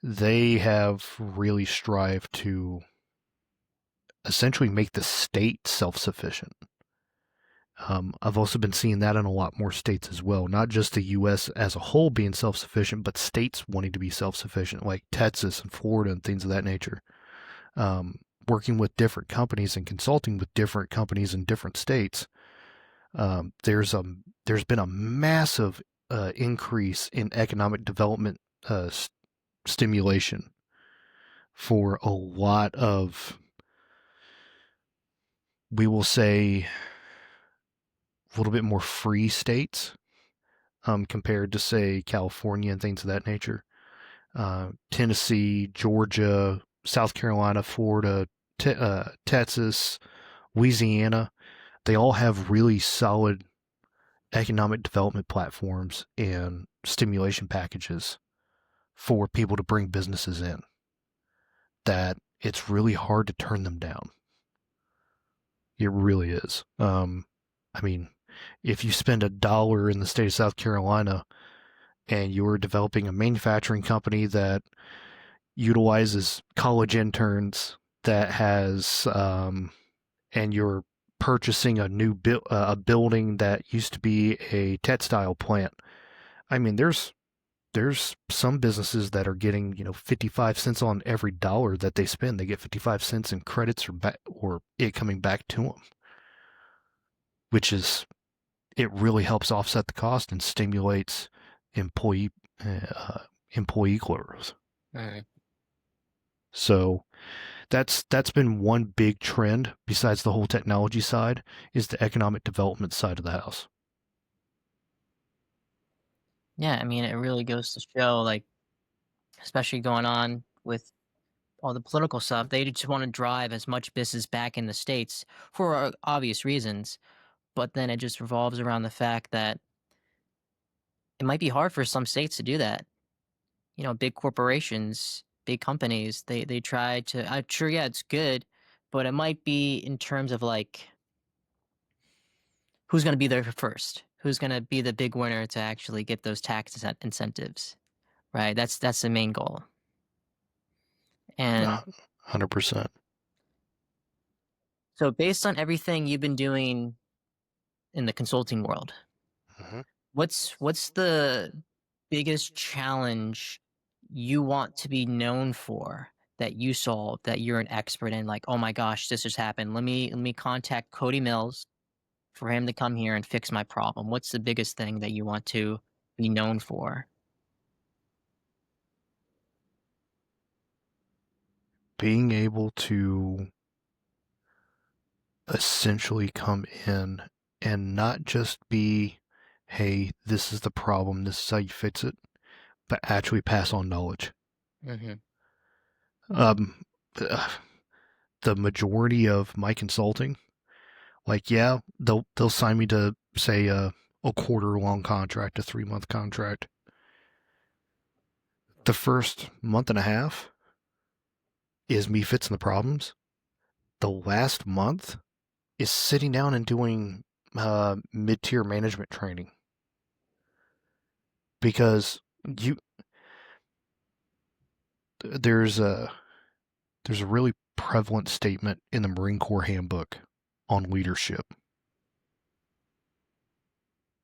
they have really strived to essentially make the state self-sufficient. I've also been seeing that in a lot more states as well, not just the U.S. as a whole being self-sufficient, but states wanting to be self-sufficient, like Texas and Florida and things of that nature. Working with different companies and consulting with different companies in different states, there's been a massive increase in economic development stimulation for a lot of, we will say, a little bit more free states compared to, say, California and things of that nature. Tennessee, Georgia, South Carolina, Florida, Texas, Louisiana, they all have really solid economic development platforms and stimulation packages for people to bring businesses in, that it's really hard to turn them down. It really is. I mean, if you spend $1 in the state of South Carolina and you're developing a manufacturing company that utilizes college interns, that has, and you're purchasing a building that used to be a textile plant. I mean, there's there's some businesses that are getting 55 cents on every dollar that they spend. They get 55 cents in credits or it coming back to them, which is, it really helps offset the cost and stimulates employee uh, employee growth.
Mm.
So that's been one big trend besides the whole technology side, is the economic development side of the house.
Yeah, I mean, it really goes to show, like, especially going on with all the political stuff, they just want to drive as much business back in the States for obvious reasons. But then it just revolves around the fact that it might be hard for some states to do that. Big corporations, big companies, they try to, sure, yeah, it's good, but it might be in terms of like who's going to be there first, who's going to be the big winner to actually get those tax incentives, right? That's the main goal. And
100%.
so, based on everything you've been doing in the consulting world,
Mm-hmm.
what's the biggest challenge you want to be known for that you solved, that you're an expert in? Like, oh my gosh, this has happened. Let me contact Kody Mills for him to come here and fix my problem. What's the biggest thing that you want to be known for?
Being able to essentially come in and not just be, hey, this is the problem, this is how you fix it, but actually pass on knowledge.
Mm-hmm.
Um, the majority of my consulting, like, yeah, they'll sign me to, say, a quarter long contract, a 3-month contract. The first month and a half is me fixing the problems. The last month is sitting down and doing mid-tier management training, because you there's a really prevalent statement in the Marine Corps handbook on leadership.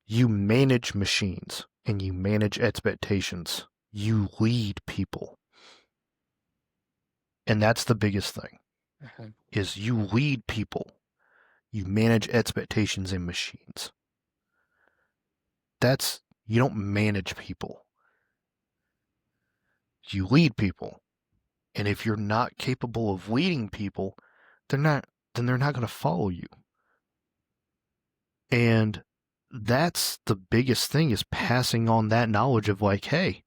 You manage machines and you manage expectations. You lead people. And that's the biggest thing,
Mm-hmm.
is you lead people. You manage expectations in machines. You don't manage people. You lead people. And if you're not capable of leading people, then they're not going to follow you. And that's the biggest thing, is passing on that knowledge of like, hey,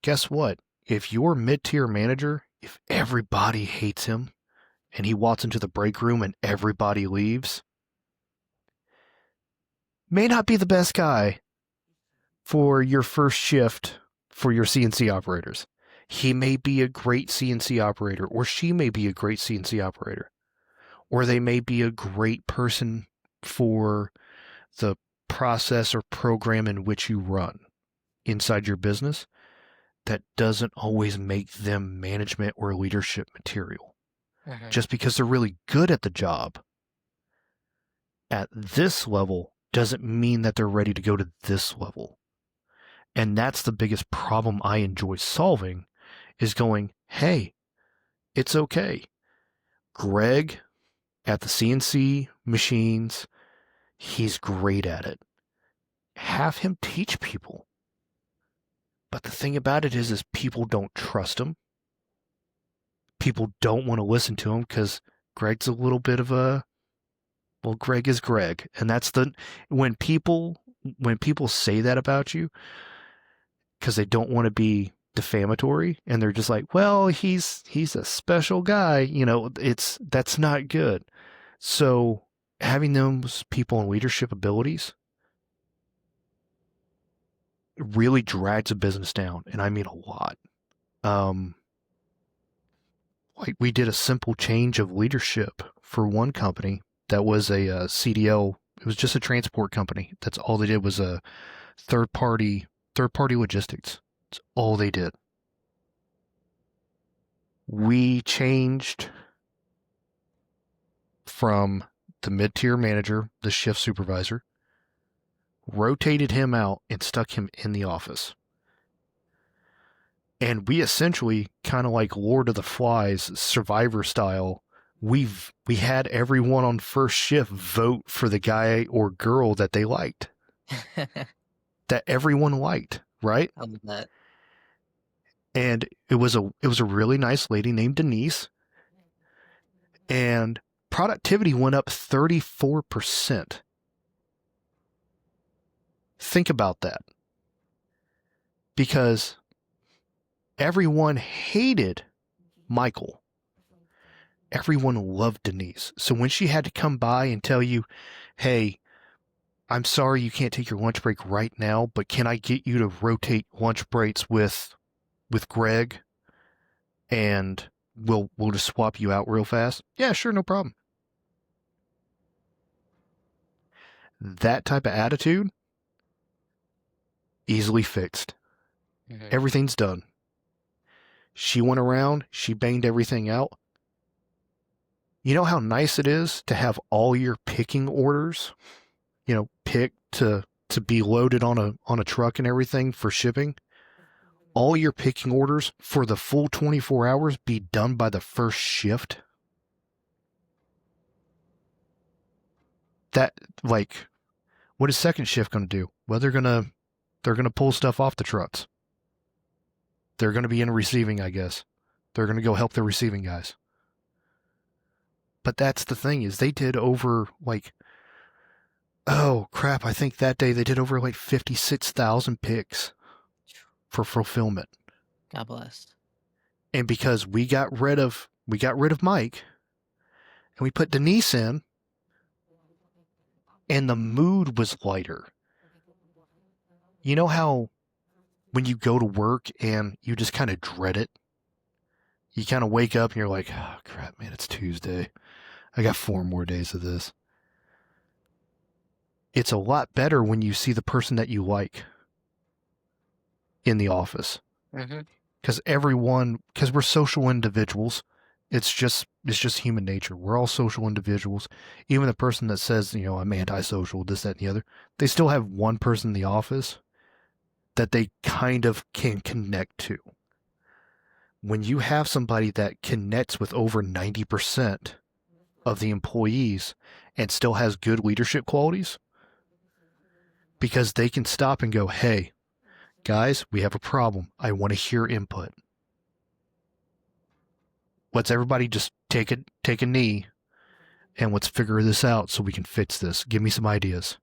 guess what? If your mid-tier manager, if everybody hates him and he walks into the break room and everybody leaves, may not be the best guy for your first shift for your CNC operators. He may be a great CNC operator, or she may be a great CNC operator, or they may be a great person for the process or program in which you run inside your business. That doesn't always make them management or leadership material.
Mm-hmm.
Just because they're really good at the job at this level doesn't mean that they're ready to go to this level. And that's the biggest problem I enjoy solving, is going, hey, it's okay. Greg at the CNC machines, he's great at it. Have him teach people. But the thing about it is people don't trust him. People don't want to listen to him because Greg's a little bit of a, well, Greg is Greg. And that's when people say that about you, because they don't want to be defamatory, and they're just like, well, he's a special guy, that's not good. So having those people in leadership abilities really drags a business down, and I mean a lot. Like, we did a simple change of leadership for one company that was a CDL. It was just a transport company. That's all they did, was a third party logistics. That's all they did. We changed from the mid-tier manager, the shift supervisor, rotated him out and stuck him in the office. And we essentially, kind of like Lord of the Flies, Survivor style, we had everyone on first shift vote for the guy or girl that they liked, that everyone liked, right?
I love that.
And it was a really nice lady named Denise, and productivity went up 34%. Think about that. Because everyone hated Michael. Everyone loved Denise. So when she had to come by and tell you, hey, I'm sorry you can't take your lunch break right now, but can I get you to rotate lunch breaks with Greg, and we'll just swap you out real fast? Yeah, sure, no problem. That type of attitude, easily fixed.
Mhm.
Everything's done. She went around, she banged everything out. You know how nice it is to have all your picking orders, picked to be loaded on a truck and everything for shipping? All your picking orders for the full 24 hours be done by the first shift? That, like, what is second shift going to do? Well, they're going to pull stuff off the trucks. They're going to be in receiving, I guess. They're going to go help the receiving guys. But that's the thing, is they did over, like, oh crap, I think that day they did over like 56,000 picks for fulfillment.
God bless.
And because we got rid of Mike and we put Denise in, and the mood was lighter. You know how when you go to work and you just kind of dread it? You kind of wake up and you're like, oh crap, man, it's Tuesday. I got 4 more days of this. It's a lot better when you see the person that you like in the office.
Mm-hmm.
Because we're social individuals. It's just human nature. We're all social individuals. Even the person that says, I'm antisocial, this, that, and the other, they still have one person in the office that they kind of can connect to. When you have somebody that connects with over 90% of the employees and still has good leadership qualities, because they can stop and go, hey, guys, we have a problem. I want to hear input. Let's everybody just take a knee and let's figure this out so we can fix this. Give me some ideas.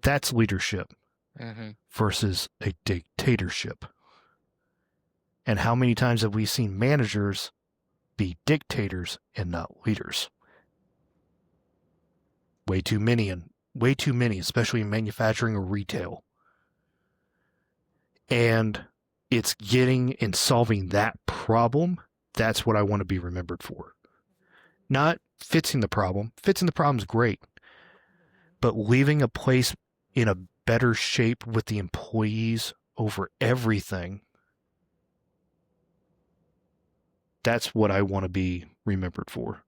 That's leadership versus a dictatorship. And how many times have we seen managers be dictators and not leaders? Way too many, especially in manufacturing or retail. And it's getting and solving that problem. That's what I want to be remembered for. Not fixing the problem. Fixing the problem is great. But leaving a place in a better shape with the employees over everything, that's what I want to be remembered for.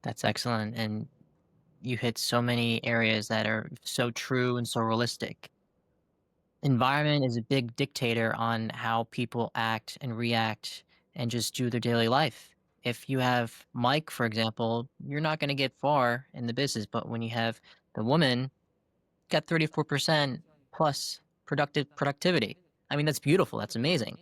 That's excellent. And you hit so many areas that are so true and so realistic. Environment is a big dictator on how people act and react and just do their daily life. If you have Mike, for example, you're not going to get far in the business, but when you have the woman, got 34% plus productivity. I mean, that's beautiful. That's amazing.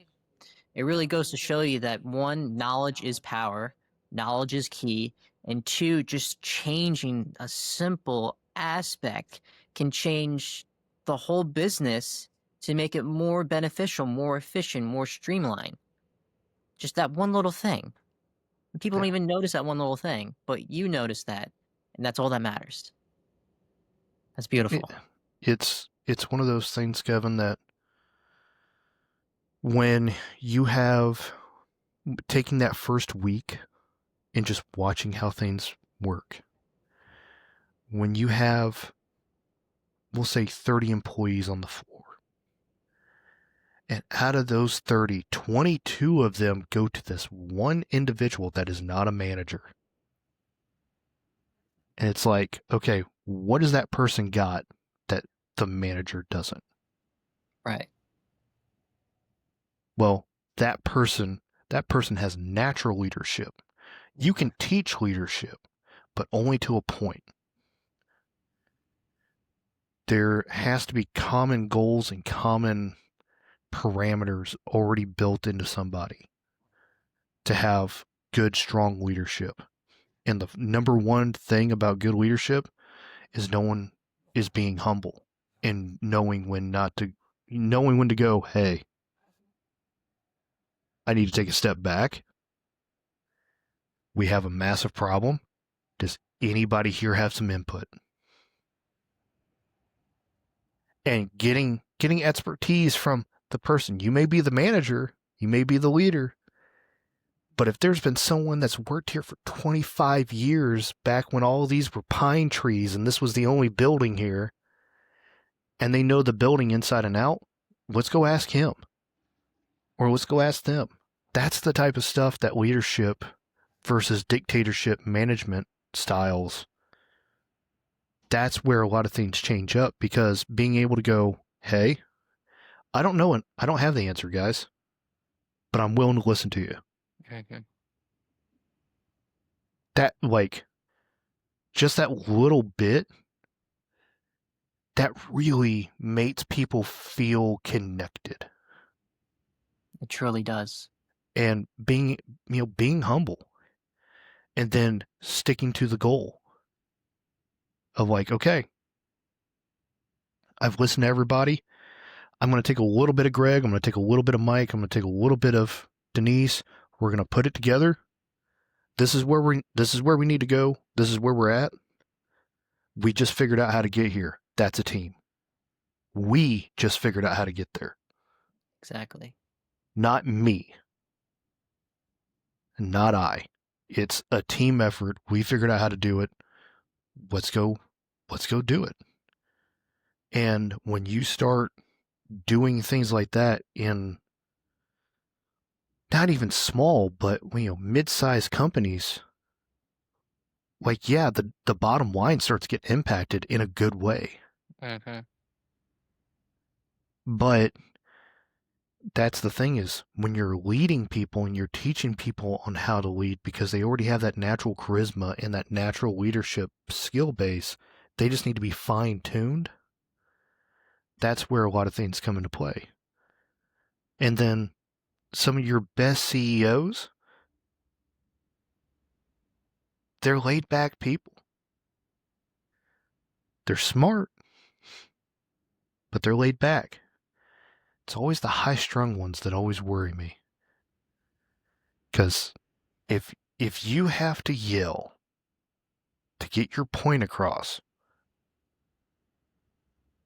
It really goes to show you that one, knowledge is power, knowledge is key, and two, just changing a simple aspect can change the whole business to make it more beneficial, more efficient, more streamlined. Just that one little thing. People don't even notice that one little thing, but you notice that, and that's all that matters. That's beautiful.
It's one of those things, Kevin, that when you have taken that first week and just watching how things work, when you have, we'll say, 30 employees on the floor, and out of those 30, 22 of them go to this one individual that is not a manager. And it's like, okay, what does that person got that the manager doesn't?
Right.
Well, that person has natural leadership. You can teach leadership, but only to a point. There has to be common goals and common parameters already built into somebody to have good, strong leadership. And the number one thing about good leadership is no one is being humble and knowing when to go, hey, I need to take a step back. We have a massive problem. Does anybody here have some input? And getting expertise from the person. You may be the manager, you may be the leader, but if there's been someone that's worked here for 25 years back when all these were pine trees and this was the only building here, and they know the building inside and out, let's go ask him. Or let's go ask them. That's the type of stuff that leadership versus dictatorship management styles, that's where a lot of things change up, because being able to go, hey, I don't know, and I don't have the answer, guys, but I'm willing to listen to you.
Okay.
That, like, just that little bit, that really makes people feel connected.
It truly does.
And being humble, and then sticking to the goal of like, okay, I've listened to everybody. I'm going to take a little bit of Greg. I'm going to take a little bit of Mike. I'm going to take a little bit of Denise. We're going to put it together. This is where we need to go. This is where we're at. We just figured out how to get here. That's a team. We just figured out how to get there.
Exactly.
Not me. Not I. It's a team effort. We figured out how to do it. Let's go do it. And when you start doing things like that in not even small, but mid-sized companies, like, yeah, the bottom line starts getting impacted in a good way.
Mm-hmm.
But that's the thing, is when you're leading people and you're teaching people on how to lead, because they already have that natural charisma and that natural leadership skill base, they just need to be fine-tuned. That's where a lot of things come into play. And then some of your best CEOs, they're laid-back people. They're smart, but they're laid back. It's always the high-strung ones that always worry me. Because if you have to yell to get your point across,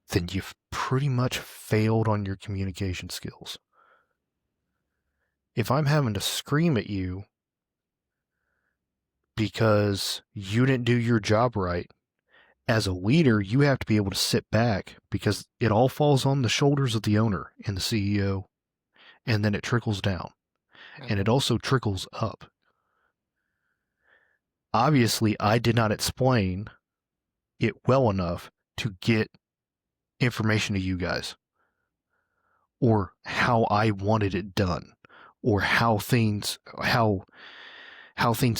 then you've pretty much failed on your communication skills. If I'm having to scream at you because you didn't do your job right, as a leader, you have to be able to sit back, because it all falls on the shoulders of the owner and the CEO, and then it trickles down. And it also trickles up. Obviously, I did not explain it well enough to get information to you guys, or how I wanted it done, or how things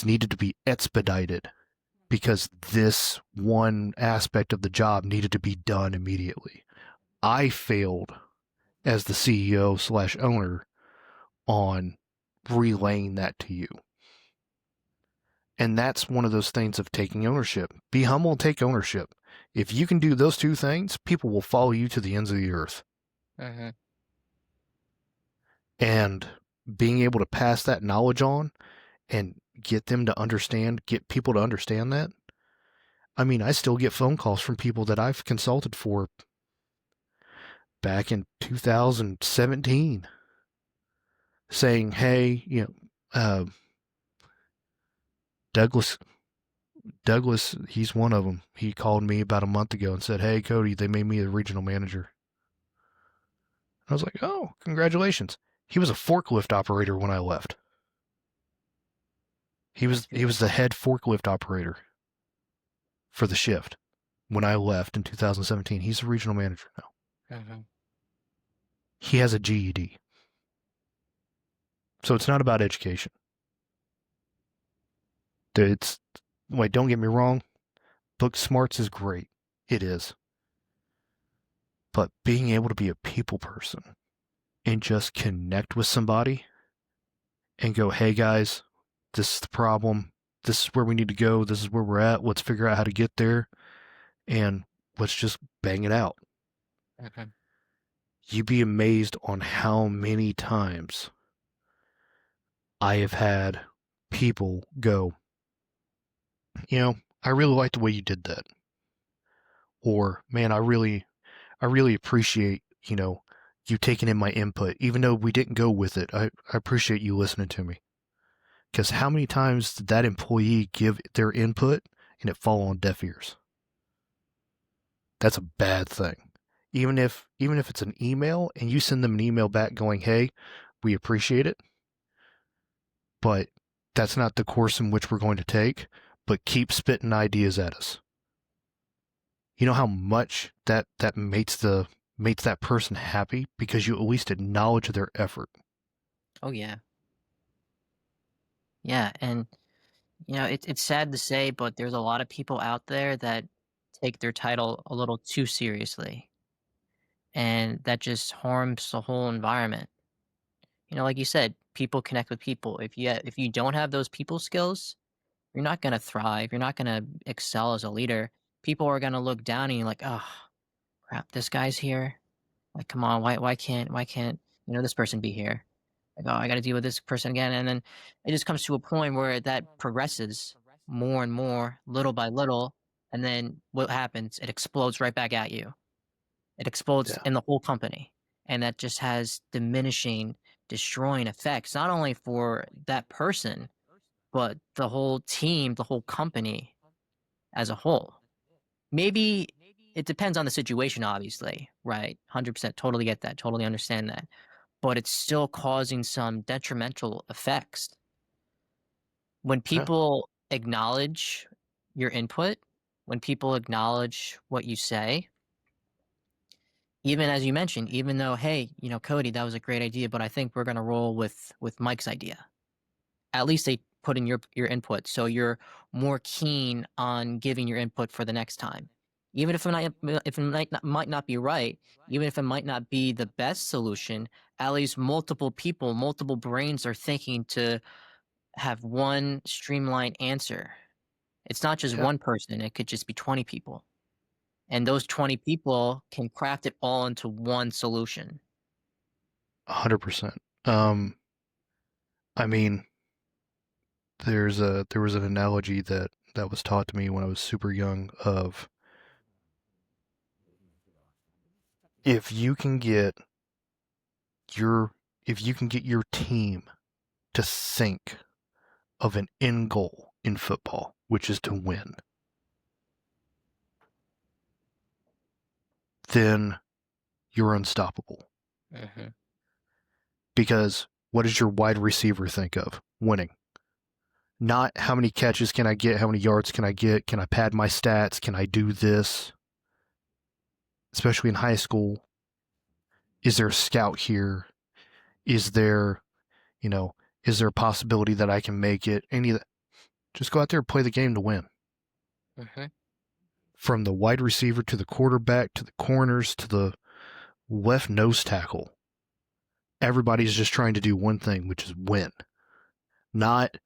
needed to be expedited, because this one aspect of the job needed to be done immediately. I failed as the CEO/owner on relaying that to you. And that's one of those things of taking ownership. Be humble and take ownership. If you can do those two things, people will follow you to the ends of the earth.
Mm-hmm.
And being able to pass that knowledge on and get them to understand, get people to understand that. I mean, I still get phone calls from people that I've consulted for back in 2017 saying, hey, Douglas, he's one of them. He called me about a month ago and said, hey, Kody, they made me the regional manager. I was like, oh, congratulations. He was a forklift operator when I left. He was the head forklift operator for the shift when I left in 2017. He's a regional manager now.
Mm-hmm.
He has a GED. So it's not about education. It's, wait, don't get me wrong. Book smarts is great. It is. But being able to be a people person and just connect with somebody and go, hey guys, this is the problem. This is where we need to go. This is where we're at. Let's figure out how to get there. And let's just bang it out.
Mhm.
You'd be amazed on how many times I have had people go, I really like the way you did that. Or, man, I really appreciate, you taking in my input. Even though we didn't go with it, I appreciate you listening to me. Because how many times did that employee give their input and it fall on deaf ears? That's a bad thing. Even if it's an email and you send them an email back going, hey, we appreciate it, but that's not the course in which we're going to take, but keep spitting ideas at us. You know how much that makes that person happy because you at least acknowledge their effort.
Oh yeah. Yeah, and it's sad to say, but there's a lot of people out there that take their title a little too seriously, and that just harms the whole environment. Like you said, people connect with people. If you don't have those people skills, you're not gonna thrive. You're not gonna excel as a leader. People are gonna look down and you're like, oh crap, this guy's here. Like, come on, why can't this person be here? Like, oh, I got to deal with this person again, and then it just comes to a point where that progresses more and more, little by little, and then what happens? It explodes right back at you. It explodes
Yeah,
in the whole company, and that just has diminishing, destroying effects, not only for that person, but the whole team, the whole company as a whole. Maybe it depends on the situation, obviously, right? 100% totally get that, totally understand that. But it's still causing some detrimental effects. When
yeah,
people acknowledge your input, when people acknowledge what you say, even as you mentioned, even though, hey, Cody, that was a great idea, but I think we're gonna roll with Mike's idea. At least they put in your input, so you're more keen on giving your input for the next time. Even if it might not be right, even if it might not be the best solution, at least multiple people, multiple brains are thinking to have one streamlined answer. It's not just
yeah,
one person, it could just be 20 people. And those 20 people can craft it all into one solution.
100%. Um, I mean, there was an analogy that was taught to me when I was super young of if you can get your if you can get your team to think of an end goal in football, which is to win, then you're unstoppable.
Mhm.
Because what does your wide receiver think of? Winning. Not how many catches can I get, how many yards can I pad my stats, can I do this? Especially in high school, is there a scout here? Is there, you know, is there a possibility that I can make it? Any of that. Just go out there and play the game to win.
Mhm.
From the wide receiver to the quarterback to the corners to the left nose tackle. Everybody's just trying to do one thing, which is win. Not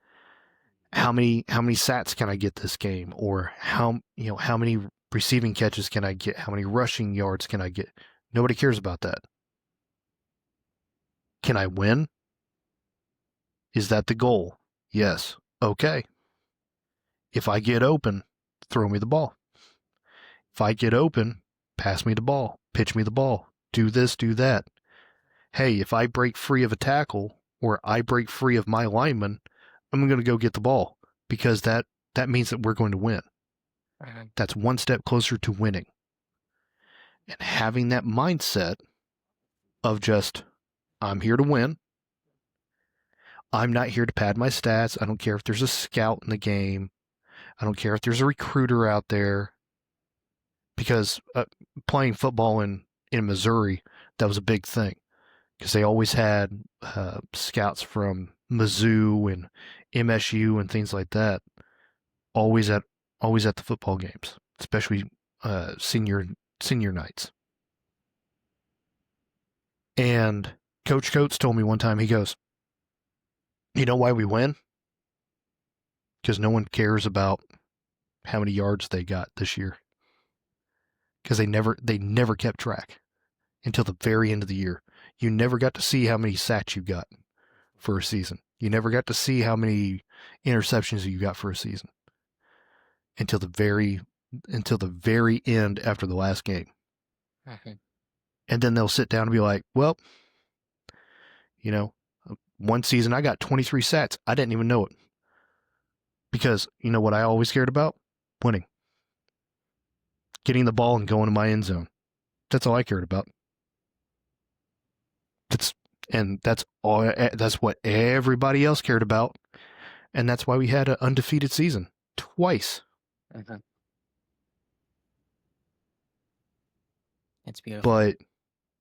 how many sats can I get this game, or how many receiving catches can I get, how many rushing yards can I get. Nobody cares about that. Can I win? Is that the goal? Yes. Okay. If I get open, throw me the ball. If I get open, pass me the ball, pitch me the ball, do this, do that. Hey, if I break free of a tackle or I break free of my lineman, I'm going to go get the ball because that means that we're going to win.
Mhm.
That's one step closer to winning. And having that mindset of just, I'm here to win. I'm not here to pad my stats. I don't care if there's a scout in the game. I don't care if there's a recruiter out there. Because playing football in Missouri, that was a big thing. because they always had scouts from Mizzou and MSU and things like that, always at the football games, especially senior nights. And Coach Coates told me one time, he goes, "You know why we win? Because no one cares about how many yards they got this year, because they never kept track until the very end of the year. You never got to see how many sacks you got for a season. You never got to see how many interceptions you got for a season until the very end after the last game."
Mhm.
And then they'll sit down and be like, "Well, one season I got 23 sacks. I didn't even know it." Because you know what I always cared about? Winning. Getting the ball and going to my end zone. That's all I cared about. That's what everybody else cared about. And that's why we had an undefeated season twice.
Mhm. It's beautiful.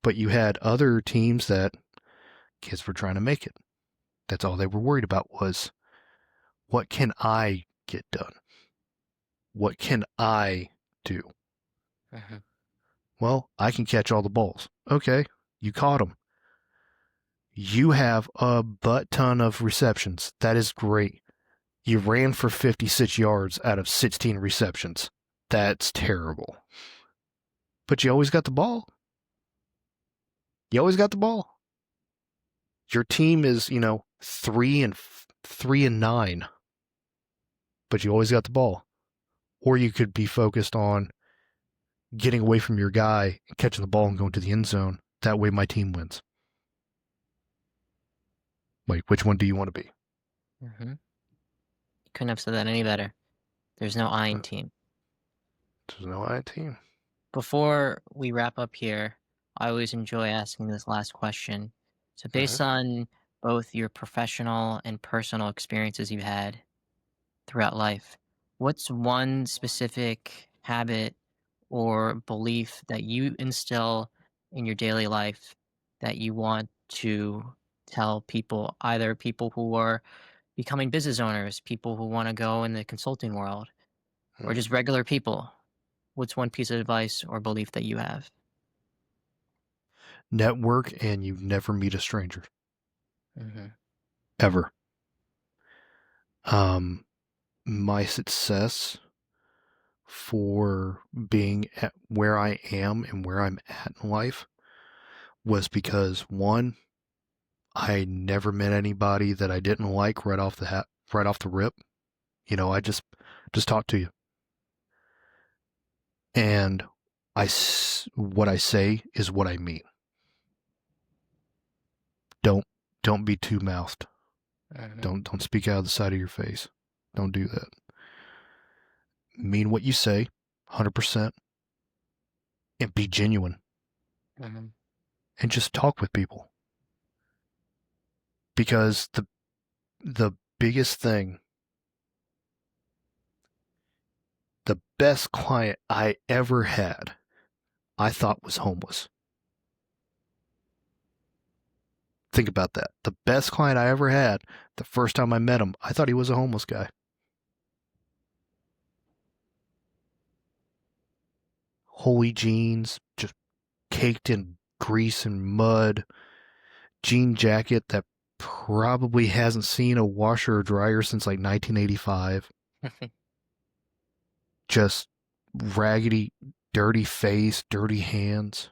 But you had other teams that kids were trying to make it. That's all they were worried about was, what can I get done? What can I do?
Mhm.
Well, I can catch all the balls. Okay, you caught them. You have a butt ton of receptions. That is great. You ran for 56 yards out of 16 receptions. That's terrible. But you always got the ball. You always got the ball. Your team is, 3-9, but you always got the ball. Or you could be focused on getting away from your guy, catching the ball and going to the end zone. That way my team wins. Like, which one do you want to be?
Mhm. Couldn't have said that any better. There's no I in team.
There's no I team.
Before we wrap up here, I always enjoy asking this last question. So, based on both your professional and personal experiences you've had throughout life, what's one specific habit or belief that you instill in your daily life that you want to tell people, either people who are becoming business owners, people who want to go in the consulting world, or just regular people? What's one piece of advice or belief that you have?
Network, and you never meet a stranger.
Mhm.
Ever. My success for being at where I am and where I'm at in life was because, one, I never met anybody that I didn't like right off the rip. I just talk to you, and what I say is what I mean. Don't be two mouthed.
Mhm.
Don't speak out of the side of your face. Don't do that. Mean what you say, 100%, and be genuine,
Mhm.
and just talk with people. Because the biggest thing, the best client I ever had, I thought was homeless. Think about that. The best client I ever had, the first time I met him, I thought he was a homeless guy. Holy jeans, just caked in grease and mud, jean jacket that probably hasn't seen a washer or dryer since like 1985. Just raggedy, dirty face, dirty hands.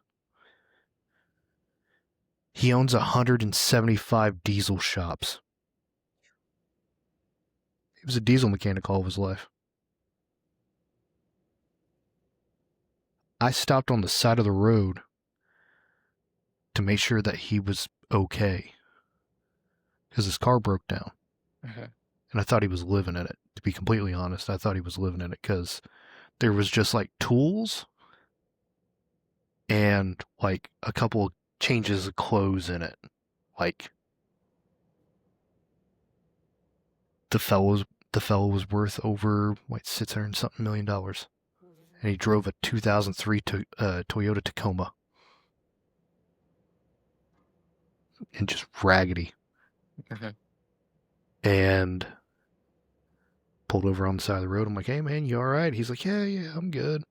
He owns 175 diesel shops. He was a diesel mechanic all of his life. I stopped on the side of the road to make sure that he was okay because his car broke down.
Mhm.
And I thought he was living in it. To be completely honest, I thought he was living in it because there was just like tools and like a couple of changes of clothes in it. Like the fellow was worth over like $600 and something million, and he drove a 2003 Toyota Tacoma. and just raggedy.
Mhm.
And pulled over on the side of the road. I'm like, hey man, you all right? He's like, yeah, I'm good.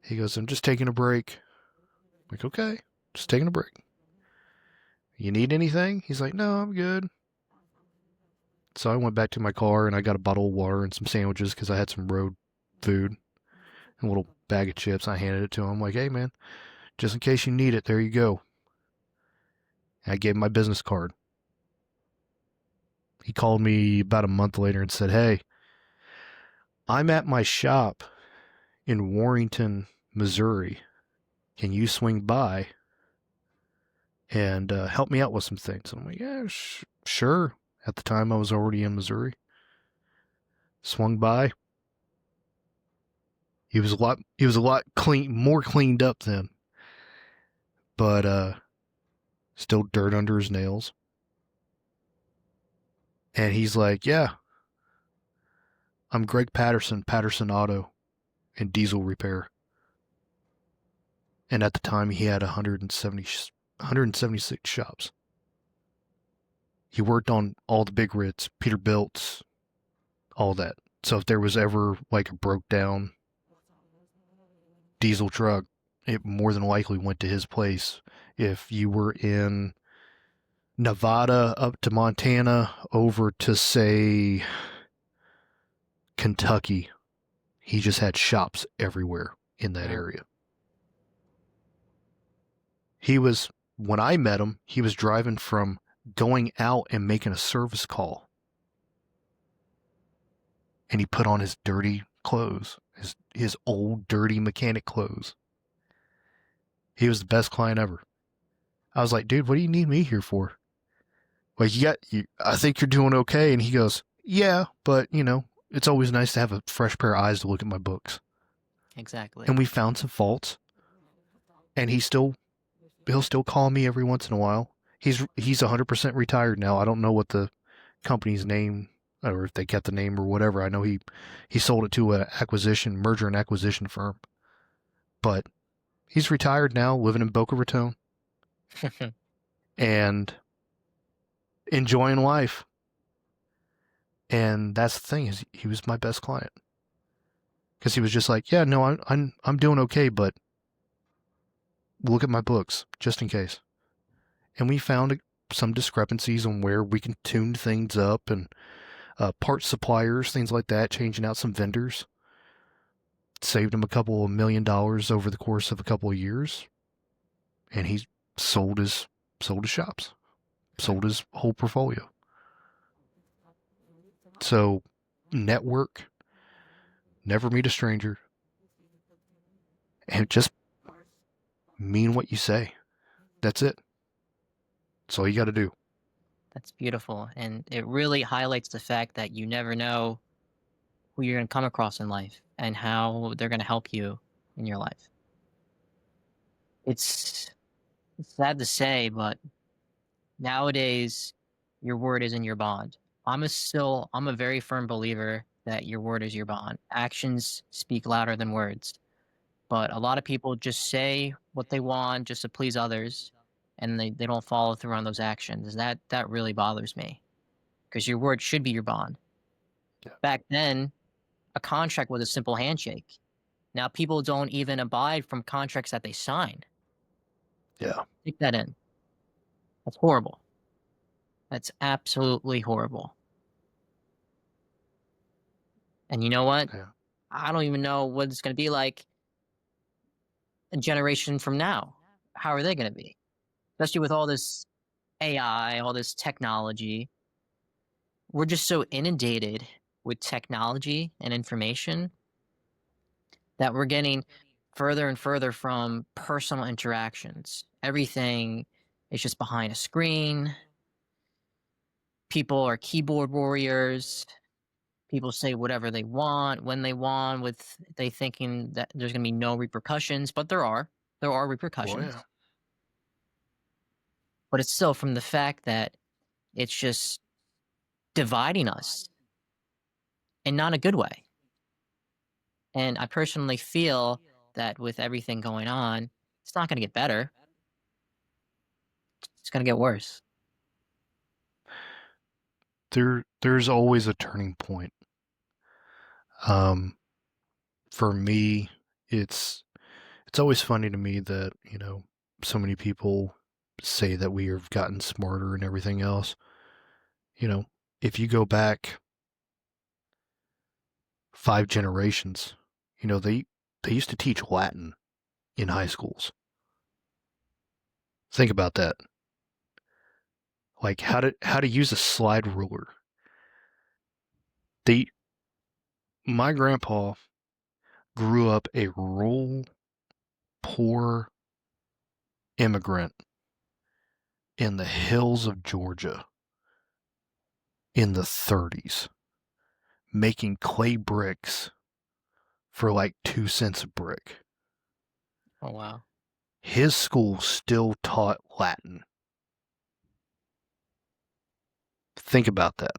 He goes, I'm just taking a break. I'm like, okay, just taking a break. You need anything? He's like, no, I'm good. So I went back to my car and I got a bottle of water and some sandwiches because I had some road food and a little bag of chips. I handed it to him. I'm like, hey man, just in case you need it, there you go. And I gave him my business card. He called me about a month later and said, hey, I'm at my shop in Warrenton, Missouri. Can you swing by and help me out with some things? And I'm like, yeah, sure. At the time, I was already in Missouri. Swung by. He was a lot. He was a lot more cleaned up then, but still dirt under his nails. And he's like, yeah, I'm Greg Patterson, Patterson Auto and Diesel Repair. And at the time, he had 176 shops. He worked on all the big rigs, Peterbilt's, all that. So if there was ever like a broke down diesel truck, it more than likely went to his place. If you were in Nevada up to Montana over to, say, Kentucky, he just had shops everywhere in that area. He was, when I met him, he was driving from going out and making a service call. And he put on his dirty clothes, his old dirty mechanic clothes. He was the best client ever. I was like, dude, what do you need me here for? Like, I think you're doing okay. And he goes, yeah, but it's always nice to have a fresh pair of eyes to look at my books.
Exactly.
And we found some faults, and he'll still call me every once in a while. He's 100% retired now. I don't know what the company's name, or if they kept the name or whatever. I know he sold it to a merger and acquisition firm. But he's retired now, living in Boca Raton and enjoying life. And that's the thing, is he was my best client. Because he was just like, yeah, no, I'm doing okay, but look at my books just in case. And we found some discrepancies on where we can tune things up, and parts suppliers, things like that, changing out some vendors. Saved him a couple of $1 million over the course of a couple of years, and he sold his shops, sold his whole portfolio. So, network, never meet a stranger, and just mean what you say. That's it. That's all you got to do.
That's beautiful. And it really highlights the fact that you never know who you're going to come across in life and how they're going to help you in your life. It's sad to say, but nowadays your word isn't your bond. I'm a very firm believer that your word is your bond. Actions speak louder than words. But a lot of people just say what they want just to please others, and they don't follow through on those actions. That really bothers me, because your word should be your bond.
Yeah.
Back then, a contract was a simple handshake. Now people don't even abide from contracts that they sign.
Yeah.
Take that in. That's horrible. That's absolutely horrible. And you know what?
Yeah.
I don't even know what it's going to be like a generation from now. How are they going to be? Especially with all this AI, all this technology. We're just so inundated with technology and information that we're getting further and further from personal interactions. Everything is just behind a screen. People are keyboard warriors. People say whatever they want when they want, with they thinking that there's going to be no repercussions, but there are. There are
Well,
repercussions.
yeah.
But it's still from the fact that it's just dividing us, and not a good way. And I personally feel that with everything going on, it's not going to get better. It's gonna get worse.
There's always a turning point. Um, for me, it's always funny to me that, so many people say that we have gotten smarter and everything else. You know, if you go back 5 generations, they used to teach Latin in high schools. Think about that. Like how to use a slide ruler. They My grandpa grew up a rural, poor immigrant in the hills of Georgia in the 30s, making clay bricks for like 2 cents a brick.
Oh wow.
His school still taught Latin. Think about that.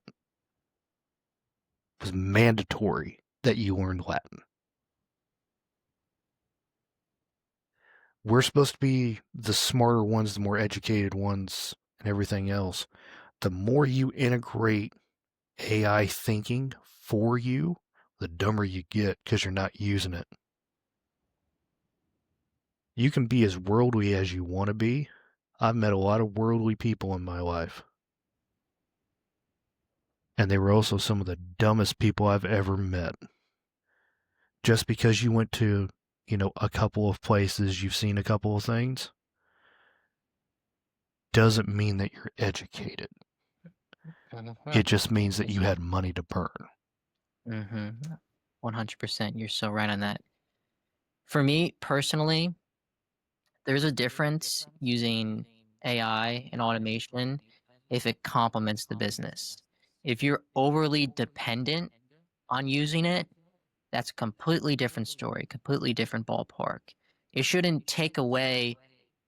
It was mandatory that you learned Latin. We're supposed to be the smarter ones, the more educated ones, and everything else. The more you integrate AI thinking for you, the dumber you get because you're not using it. You can be as worldly as you want to be. I've met a lot of worldly people in my life. And they were also some of the dumbest people I've ever met. Just because you went to, a couple of places, you've seen a couple of things, doesn't mean that you're educated. It just means that you had money to burn.
Mm-hmm. 100%. You're so right on that. For me personally, there's a difference using AI and automation if it complements the business. If you're overly dependent on using it, that's a completely different story, completely different ballpark. It shouldn't take away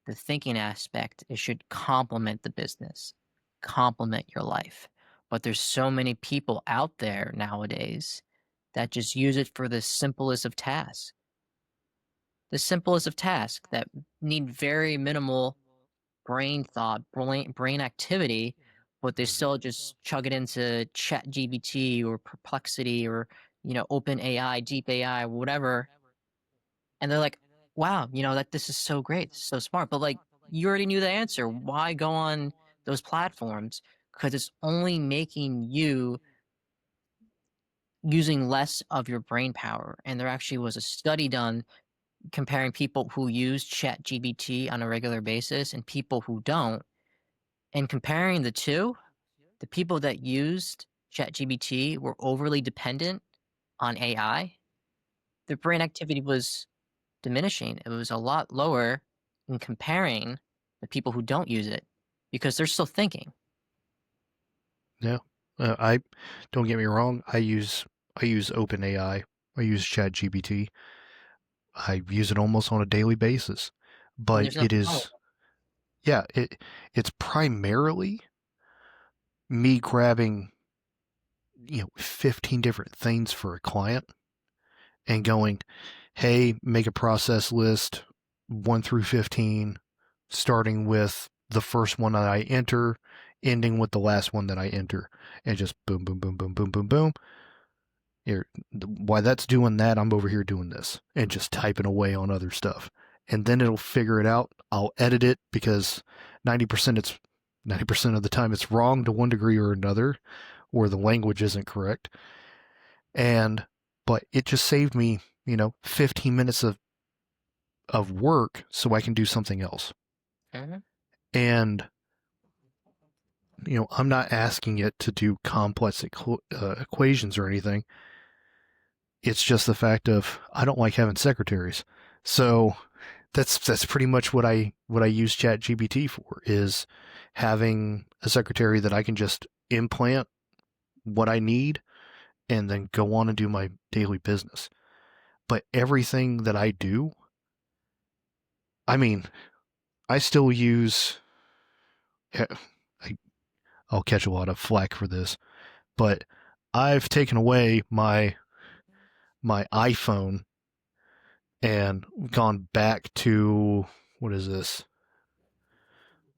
the thinking aspect. It should complement the business, complement your life. But there's so many people out there nowadays that just use it for the simplest of tasks. The simplest of tasks that need very minimal brain thought, brain activity, but they still just chug it into Chat GBT or Perplexity or, Open AI, Deep AI, whatever. And they're like, wow, that this is so great. This is so smart. But like, you already knew the answer. Why go on those platforms? Because it's only making you using less of your brain power. And there actually was a study done comparing people who use Chat GBT on a regular basis and people who don't. And comparing the two, the people that used ChatGPT were overly dependent on AI. Their brain activity was diminishing. It was a lot lower in comparing the people who don't use it because they're still thinking.
Yeah. I Don't get me wrong. I use OpenAI. I use ChatGPT. I use it almost on a daily basis.
And
But
there's
it
nothing wrong with
is, yeah, it's primarily me grabbing, 15 different things for a client and going, hey, make a process list 1 through 15, starting with the first one that I enter, ending with the last one that I enter, and just boom, boom, boom, boom, boom, boom, boom. Here, while that's doing that, I'm over here doing this and just typing away on other stuff. And then it'll figure it out. I'll edit it because 90% it's 90% of the time it's wrong to one degree or another, or the language isn't correct. And but it just saved me, 15 minutes of work so I can do something else.
Mhm.
And I'm not asking it to do complex equations or anything. It's just the fact of I don't like having secretaries. So that's pretty much what I use ChatGPT for, is having a secretary that I can just implant what I need and then go on and do my daily business. But everything that I do, I mean, I still use I, I'll catch a lot of flack for this, but I've taken away my iPhone and gone back to, what is this?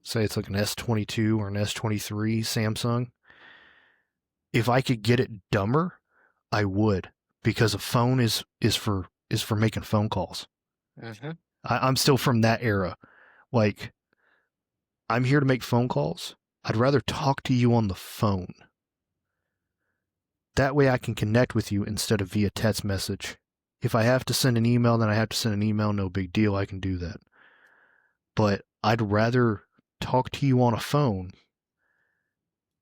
say it's like an S22 or an S23 Samsung, if I could get it dumber, I would, because a phone is for making phone calls.
Mm-hmm.
I'm still from that era. Like, I'm here to make phone calls. I'd rather talk to you on the phone. That way I can connect with you instead of via text message. If I have to send an email, then I have to send an email. No big deal. I can do that. But I'd rather talk to you on a phone,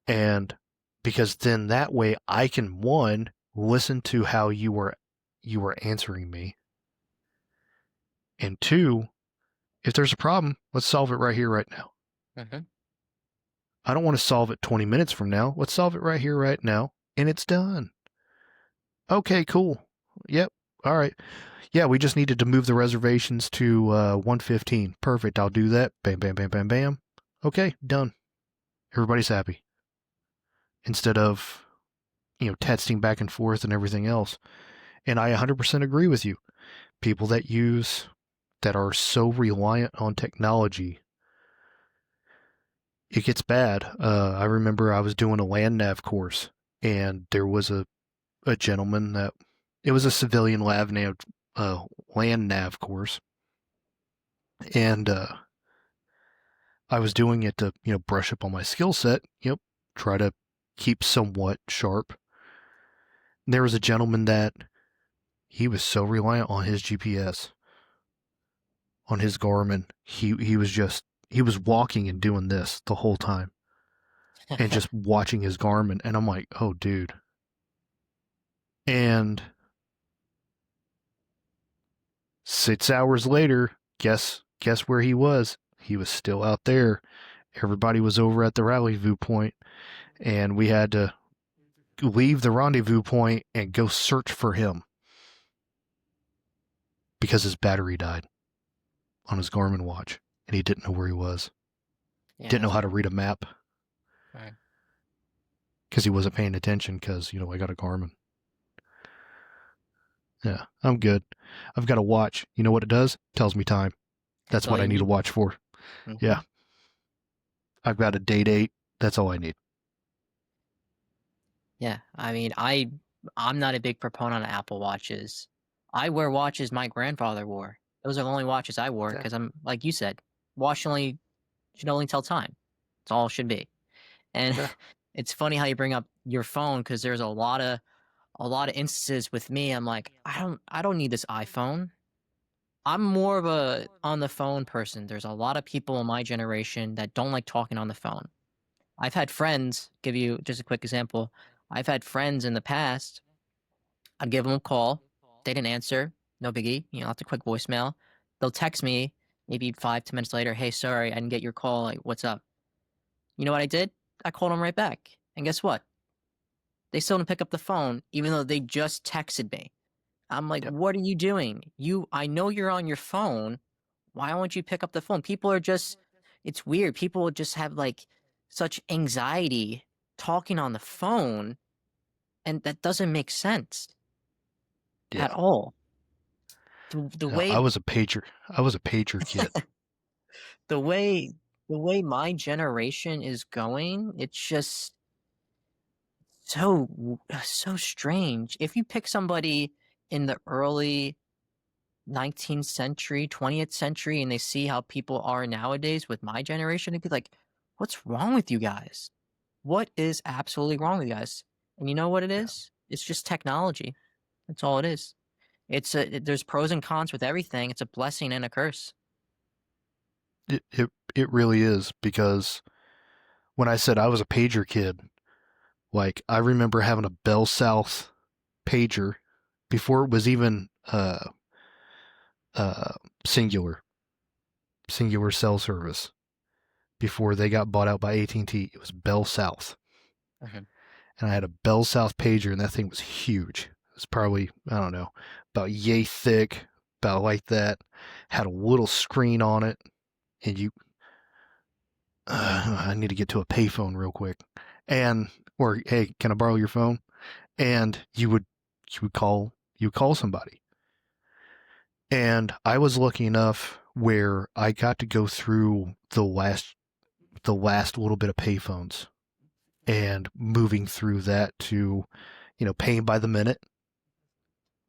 and because then that way I can, one, listen to how you were answering me, and two, if there's a problem, let's solve it right here, right now.
Mm-hmm.
I don't want to solve it 20 minutes from now. Let's solve it right here, right now, and it's done. Okay, cool. Yep. All right. Yeah, we just needed to move the reservations to 1:15. Perfect. I'll do that. Bam, bam, bam, bam, bam. Okay, done. Everybody's happy. Instead of, texting back and forth and everything else. And I 100% agree with you. People that are so reliant on technology, it gets bad. I remember I was doing a land nav course, and there was a gentleman that, it was a civilian land nav course, and I was doing it to, brush up on my skill set, try to keep somewhat sharp. And there was a gentleman that he was so reliant on his GPS, on his Garmin. He was walking and doing this the whole time, and just watching his Garmin, and I'm like, "Oh, dude." And 6 hours later, guess where he was? He was still out there. Everybody was over at the rendezvous point, and we had to leave the rendezvous point and go search for him because his battery died on his Garmin watch, and he didn't know where he was.
Yeah,
Didn't know
that's
how to read a map
right.
because he wasn't paying attention because, I got a Garmin. Yeah, I'm good. I've got a watch. You know what it does? Tells me time.
That's
That's
all
what I
you
need a
need.
watch for.
Mm-hmm.
Yeah, I've got a date. That's all I need.
Yeah, I mean, I'm not a big proponent of Apple Watches. I wear watches my grandfather wore. Those are the only watches I wore
Yeah.
because I'm like you said, watch only should only tell time. That's all it should be. And
Yeah.
it's funny how you bring up your phone because there's a lot of instances with me. I'm like, I don't need this iPhone. I'm more of a on the phone person. There's a lot of people in my generation that don't like talking on the phone. I've had friends, give you just a quick example. I've had friends in the past, I'd give them a call. They didn't answer. No biggie. That's a quick voicemail. They'll text me maybe 5, 10 minutes later. Hey, sorry, I didn't get your call. Like, what's up? You know what I did? I called them right back. And guess what? They still didn't pick up the phone, even though they just texted me. I'm like,
Yep.
what are you doing? I know you're on your phone. Why won't you pick up the phone? People are just, it's weird. People just have like such anxiety talking on the phone, and that doesn't make sense at
Yeah.
all. The
No,
way
I was a pager. I was a pager kid.
the way the way my generation is going, it's just so strange. If you pick somebody in the early 19th century, 20th century, and they see how people are nowadays with my generation, they'd be like, what's wrong with you guys? What is absolutely wrong with you guys? And you know what it
Yeah.
is? It's just technology. That's all it is. There's pros and cons with everything. It's a blessing and a curse.
It really is, because when I said I was a pager kid, like, I remember having a Bell South pager before it was even uh singular cell service, before they got bought out by AT&T. It was Bell South.
Mhm.
And I had a Bell South pager, and that thing was huge. It was probably, I don't know, about yay thick, about like that. Had a little screen on it, and I need to get to a payphone real quick, and or hey, can I borrow your phone? And you would call somebody, and I was lucky enough where I got to go through the last the last little bit of payphones and moving through that to, paying by the minute.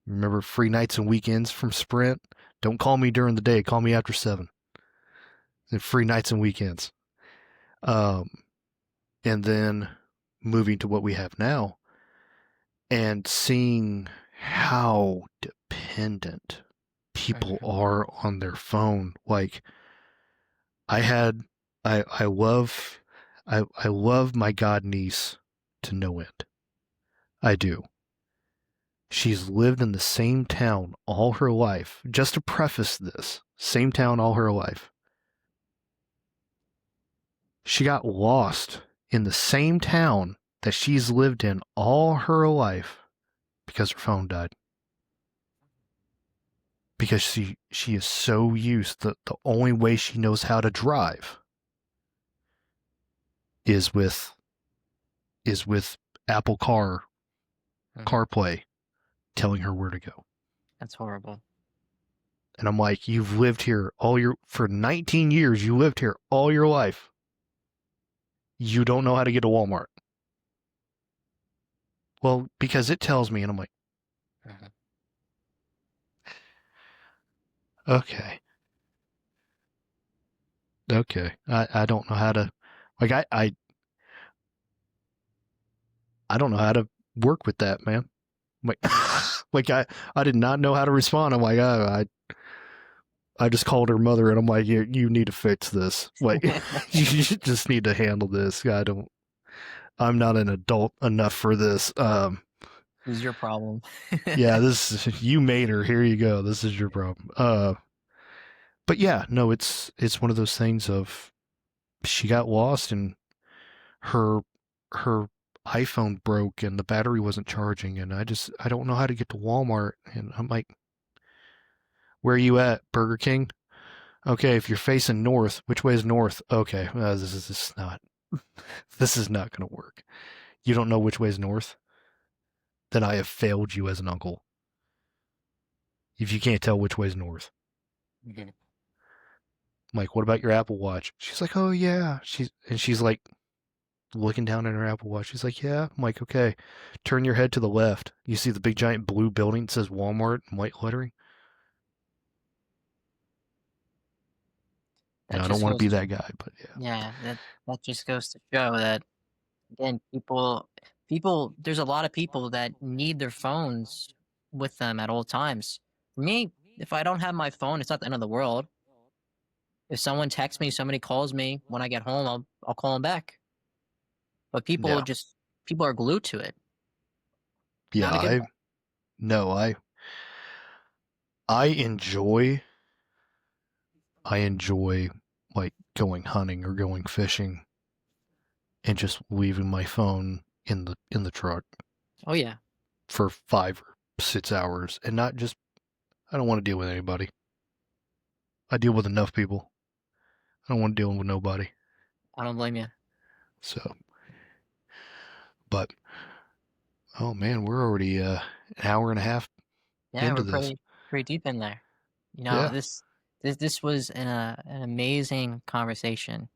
Remember free nights and weekends from Sprint? Don't call me during the day. Call me after 7. And free nights and weekends. And then moving to what we have now and seeing how dependent people are on their phone. Like I love my god niece to no end. I do. She's lived in the same town all her life. Just to preface this, same town all her life. She got lost in the same town that she's lived in all her life because her phone died. Because she is so used that the only way she knows how to drive is with Apple CarPlay telling her where to go.
That's horrible.
And I'm like, you've lived here for 19 years, you lived here all your life. You don't know how to get to Walmart. Well, because it tells me, and I'm like, okay. I don't know how to, like, I don't know how to work with that, man. Like, I did not know how to respond. I'm like, I just called her mother and I'm like, you need to fix this. Like, you just need to handle this. I'm not an adult enough for this.
This is your problem.
Yeah, you made her. Here you go. This is your problem. But yeah, no, it's one of those things of she got lost and her iPhone broke and the battery wasn't charging and I don't know how to get to Walmart and I'm like, where are you at, Burger King? Okay, if you're facing north, which way is north? Okay, this is not going to work. You don't know which way is north? Then I have failed you as an uncle. If you can't tell which way is north. I'm like, what about your Apple Watch? She's like, oh yeah. She's like looking down at her Apple Watch. She's like, yeah. I'm like, okay, turn your head to the left. You see the big giant blue building that says Walmart in white lettering? I don't want to be that guy, but yeah.
Yeah, that just goes to show that again, people, there's a lot of people that need their phones with them at all times. For me, if I don't have my phone, it's not the end of the world. If someone texts me, somebody calls me when I get home, I'll call them back. But people are glued to it.
Yeah, I enjoy like going hunting or going fishing and just leaving my phone in the truck.
Oh yeah.
For 5 or 6 hours and not just, I don't want to deal with anybody. I deal with enough people. I don't want to deal with nobody.
I don't blame you.
So, but, oh man, we're already an hour and a half into
we're
this.
pretty deep in there. This was an amazing conversation.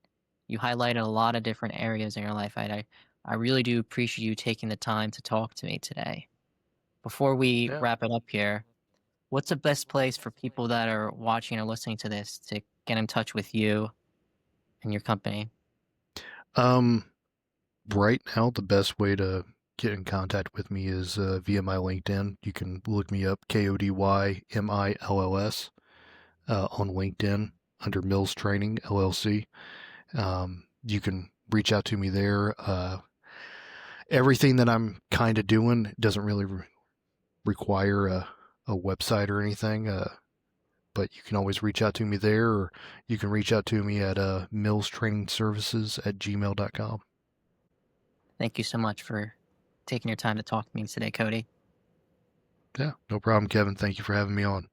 You highlighted a lot of different areas in your life. I really do appreciate you taking the time to talk to me today. Before we wrap it up here, what's the best place for people that are watching or listening to this to get in touch with you and your company?
Right now, the best way to get in contact with me is via my LinkedIn. You can look me up, KODYMILLS, on LinkedIn under Mills Training LLC. You can reach out to me there. Everything that I'm kind of doing doesn't really require a website or anything, but you can always reach out to me there, or you can reach out to me at millstrainingservices@gmail.com.
Thank you so much for taking your time to talk to me today, Kody.
Yeah, no problem, Kevin. Thank you for having me on.